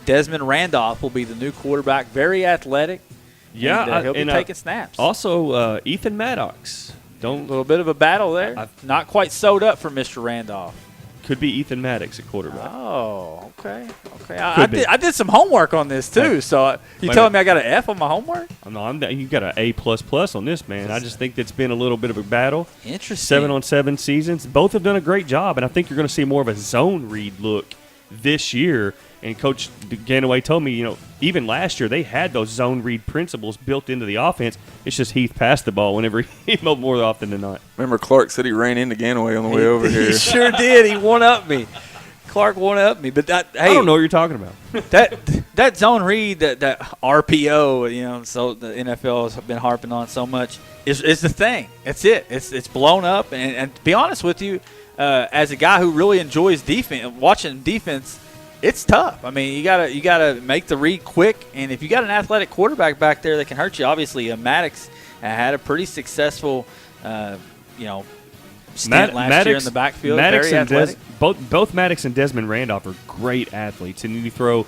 Desmond Randolph will be the new quarterback. Very athletic. Yeah, and, he'll be taking snaps. Also, Ethan Maddox. A little bit of a battle there. Not quite sewed up for Mr. Randolph. Could be Ethan Maddox at quarterback. Oh, okay. I did some homework on this too. So you telling me I got an F on my homework? No, you got an A++ on this, man. I just think it's been a little bit of a battle. Interesting. 7-on-7 seasons. Both have done a great job, and I think you're going to see more of a zone read look this year. And Coach Ganaway told me, even last year they had those zone read principles built into the offense. It's just Heath passed the ball whenever he more often than not. Remember Clark said he ran into Ganaway on the way over here. He sure did. He won up me. Clark won up me. But I don't know what you're talking about. that zone read, that RPO, so the NFL has been harping on so much, is the thing. It's it. It's blown up. And to be honest with you, as a guy who really enjoys defense, watching defense, it's tough. I mean, you gotta make the read quick, and if you got an athletic quarterback back there that can hurt you, obviously Maddox had a pretty successful, stint last year in the backfield. Maddox very athletic. Both Maddox and Desmond Randolph are great athletes, and you throw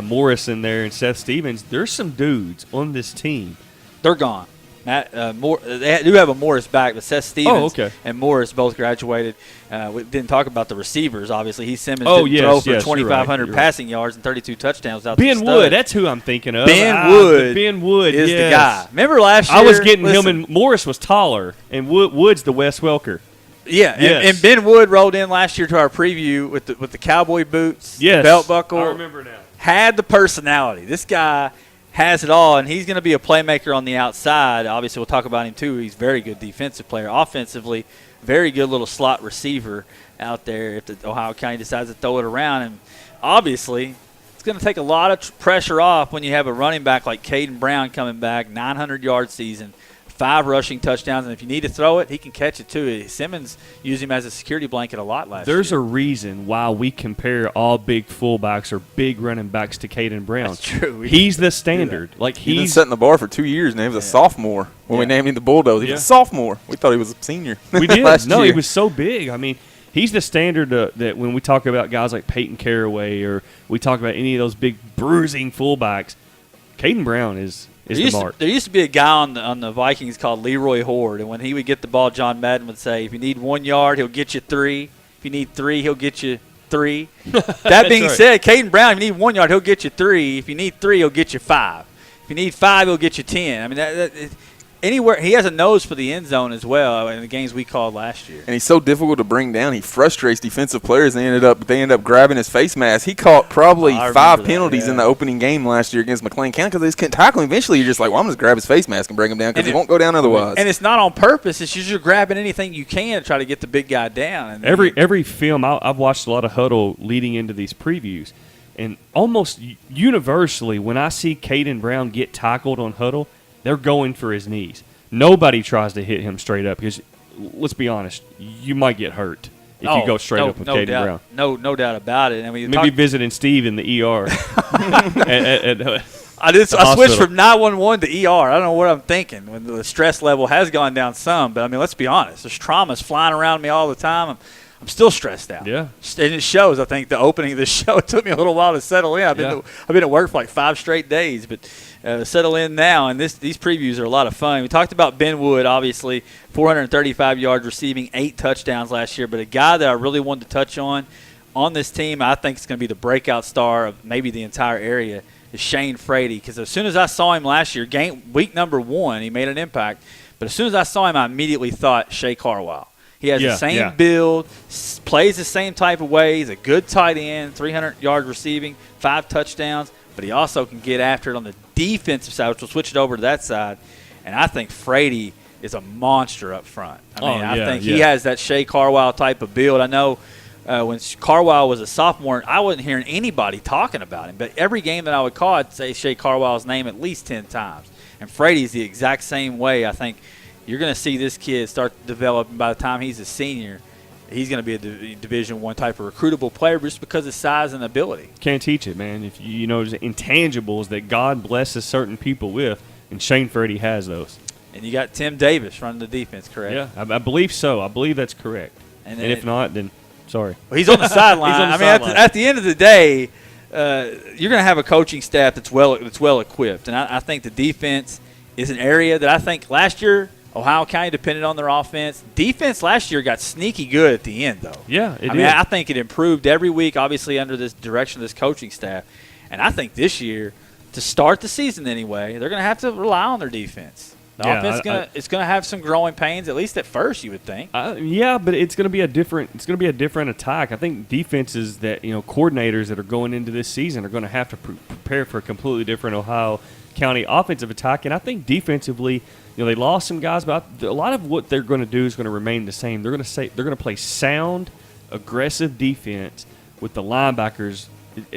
Morris in there and Seth Stevens. There's some dudes on this team. They're gone. They do have a Morris back, but Seth Stevens and Morris both graduated. We didn't talk about the receivers, obviously. Heath Simmons didn't throw for 2,500 passing yards and 32 touchdowns without Ben Wood, that's who I'm thinking of. Ben Wood is the guy. Remember last year? I was getting him, and Morris was taller, and Wood's the Wes Welker. Yeah, and Ben Wood rolled in last year to our preview with the cowboy boots, belt buckle. I remember now. Had the personality. This guy has it all, and he's going to be a playmaker on the outside. Obviously, we'll talk about him too. He's a very good defensive player. Offensively, very good little slot receiver out there if the Ohio County decides to throw it around. And obviously, it's going to take a lot of pressure off when you have a running back like Caden Brown coming back, 900-yard season, 5 rushing touchdowns, and if you need to throw it, he can catch it too. Simmons used him as a security blanket a lot last year. There's a reason why we compare all big fullbacks or big running backs to Caden Brown. That's true. He's the standard. He's been setting the bar for 2 years now. He was a sophomore when we named him the Bulldogs. He was a sophomore. We thought he was a senior. We did. last year. He was so big. I mean, he's the standard that when we talk about guys like Peyton Caraway or we talk about any of those big bruising fullbacks, Caden Brown is the mark. There used to be a guy on the Vikings called Leroy Horde, and when he would get the ball, John Madden would say, if you need 1 yard, he'll get you 3. If you need 3, he'll get you 3. That being said, Caden Brown, if you need 1 yard, he'll get you 3. If you need 3, he'll get you 5. If you need 5, he'll get you 10. I mean, anywhere he has a nose for the end zone as well in the games we called last year. And he's so difficult to bring down. He frustrates defensive players. They end up grabbing his face mask. He caught probably 5 penalties in the opening game last year against McLean County because they just couldn't tackle him. Eventually, you're just like, well, I'm just grab his face mask and bring him down because he won't go down otherwise. And it's not on purpose. It's just you're grabbing anything you can to try to get the big guy down. And every film I've watched a lot of huddle leading into these previews, and almost universally when I see Caden Brown get tackled on huddle, they're going for his knees. Nobody tries to hit him straight up because, let's be honest, you might get hurt if you go straight up with Caden Brown. No doubt about it. I mean, maybe visiting Steve in the ER. I switched from 911 to ER. I don't know what I'm thinking when the stress level has gone down some. But, I mean, let's be honest. There's traumas flying around me all the time. I'm still stressed out. Yeah. And it shows. I think the opening of the show, it took me a little while to settle in. I've been at work for like 5 straight days, but settle in now. And these previews are a lot of fun. We talked about Ben Wood, obviously, 435 yards receiving, 8 touchdowns last year. But a guy that I really wanted to touch on this team, I think is going to be the breakout star of maybe the entire area, is Shane Frady. Because as soon as I saw him last year, week number 1, he made an impact. But as soon as I saw him, I immediately thought Shea Carwile. He has the same build, plays the same type of way. He's a good tight end, 300 yards receiving, 5 touchdowns. But he also can get after it on the defensive side, which we'll switch it over to that side. And I think Frady is a monster up front. I think he has that Shea Carwile type of build. I know when Carwile was a sophomore, I wasn't hearing anybody talking about him. But every game that I would call, I'd say Shea Carwile's name at least 10 times. And Frady's the exact same way. I think you're going to see this kid start to develop, and by the time he's a senior, he's going to be a Division I type of recruitable player just because of size and ability. Can't teach it, man. If you know, there's intangibles that God blesses certain people with, and Shane Frady has those. And you got Tim Davis running the defense, correct? Yeah, I believe so. I believe that's correct. And if not, then sorry. Well, he's on the sideline. At the end of the day, you're going to have a coaching staff that's well equipped, and I think the defense is an area that I think last year Ohio County depended on their offense. Defense last year got sneaky good at the end, though. Yeah, it did. I think it improved every week, obviously under this direction of this coaching staff, and I think this year, to start the season anyway, they're going to have to rely on their defense. The offense it's going to have some growing pains, at least at first, you would think. Yeah, but it's going to be a different attack. I think defenses that coordinators that are going into this season are going to have to prepare for a completely different Ohio County offensive attack. And I think defensively, they lost some guys, but a lot of what they're going to do is going to remain the same. They're going to play sound, aggressive defense with the linebackers.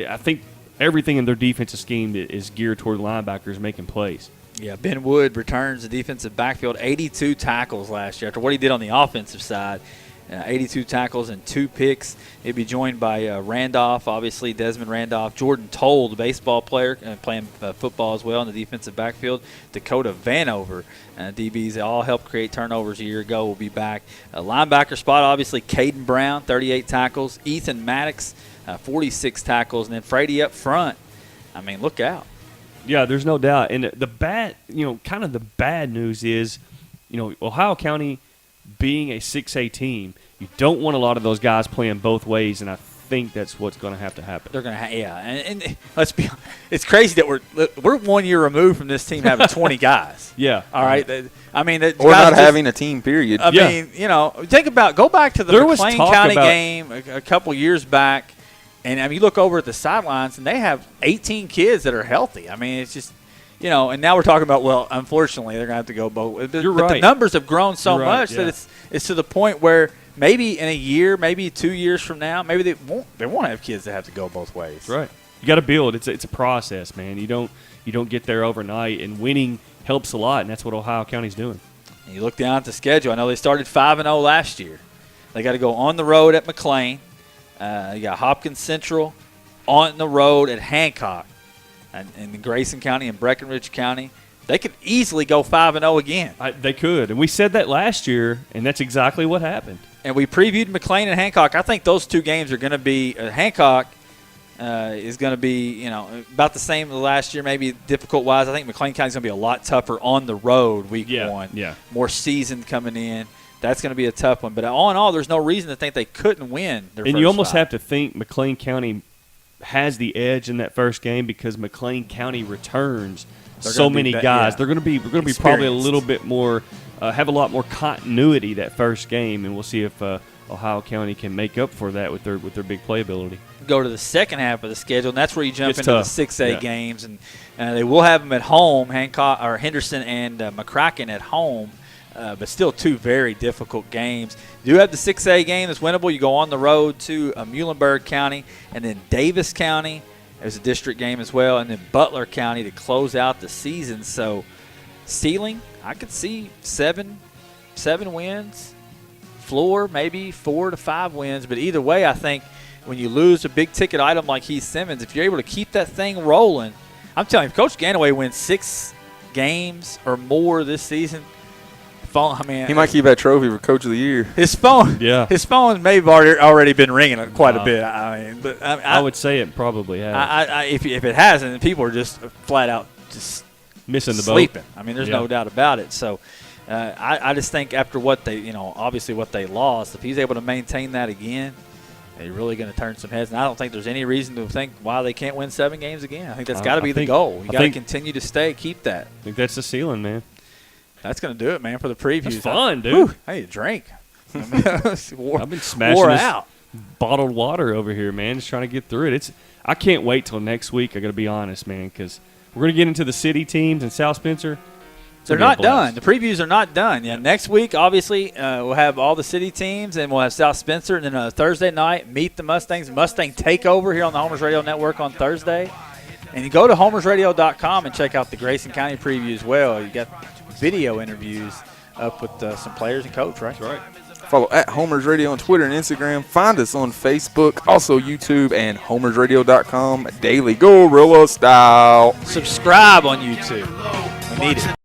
I think everything in their defensive scheme is geared toward linebackers making plays. Yeah, Ben Wood returns the defensive backfield, 82 tackles last year. After what he did on the offensive side, 82 tackles and 2 picks. He'll be joined by Randolph, obviously Desmond Randolph, Jordan Toll, the baseball player, playing football as well in the defensive backfield, Dakota Vanover. DBs all helped create turnovers a year ago. Will be back. Linebacker spot, obviously Caden Brown, 38 tackles. Ethan Maddox, 46 tackles. And then Frady up front. I mean, look out. Yeah, there's no doubt. And the bad news is, Ohio County being a 6A team, you don't want a lot of those guys playing both ways, and I think that's what's going to have to happen. They're going to and let's be honest, it's crazy that we're 1 year removed from this team having 20 guys. Yeah. All right. I mean, or not having a team, period. I mean, go back to the McLean County game a couple years back. And I mean, you look over at the sidelines, and they have 18 kids that are healthy. I mean, it's just, and now we're talking about, well, unfortunately, they're going to have to go both. You're but right. The numbers have grown so much yeah. that it's to the point where maybe in a year, maybe 2 years from now, maybe they won't have kids that have to go both ways. That's right. You got to build. It's a process, man. You don't get there overnight, and winning helps a lot, and that's what Ohio County's doing. And you look down at the schedule. I know they started 5-0 last year. They got to go on the road at McLean. You got Hopkins Central, on the road at Hancock, and in Grayson County and Breckenridge County. They could easily go 5-0 again. They could, and we said that last year, and that's exactly what happened. And we previewed McLean and Hancock. I think those two games are going to be Hancock is going to be about the same as last year, maybe difficult-wise. I think McLean County is going to be a lot tougher on the road week one. Yeah. More seasoned coming in. That's going to be a tough one. But all in all, there's no reason to think they couldn't win their first And you almost 5. have to think McLean County has the edge in that first game because McLean County returns so many guys. Yeah. They're going to be probably a little bit more have a lot more continuity that first game, and we'll see if Ohio County can make up for that with their big playability. Go to the second half of the schedule, and that's where you jump into tough. the 6A games, and they will have them at home. Henderson and McCracken at home. But still 2 very difficult games. You do have the 6A game that's winnable. You go on the road to Muhlenberg County, and then Davis County. There's a district game as well, and then Butler County to close out the season. So ceiling, I could see 7 wins. Floor, maybe 4 to 5 wins. But either way, I think when you lose a big-ticket item like Heath Simmons, if you're able to keep that thing rolling, I'm telling you, if Coach Ganaway wins 6 games or more this season – he might keep that trophy for Coach of the Year. His phone may have already been ringing quite a bit. I would say it probably has. If it hasn't, people are just flat out just missing the sleeping. boat. I mean, there's no doubt about it. So I just think after what they, obviously what they lost, if he's able to maintain that again, they're really going to turn some heads. And I don't think there's any reason to think why they can't win 7 games again. I think that's got to be the goal. You got to continue to keep that. I think that's the ceiling, man. That's going to do it, man, for the previews. It's fun, dude. Hey, drink. I've been smashing this bottled water over here, man, just trying to get through it. I can't wait till next week, I got to be honest, man, because we're going to get into the city teams in South Spencer. They're not done. The previews are not done. Yeah, next week, obviously, we'll have all the city teams, and we'll have South Spencer. And then Thursday night, meet the Mustangs. Mustang Takeover here on the Homers Radio Network on Thursday. And you go to homersradio.com and check out the Grayson County preview as well. You got video interviews up with some players and coach, right? That's right. Follow at Homers Radio on Twitter and Instagram. Find us on Facebook, also YouTube, and homersradio.com daily Gorilla style. Subscribe on YouTube. We need it.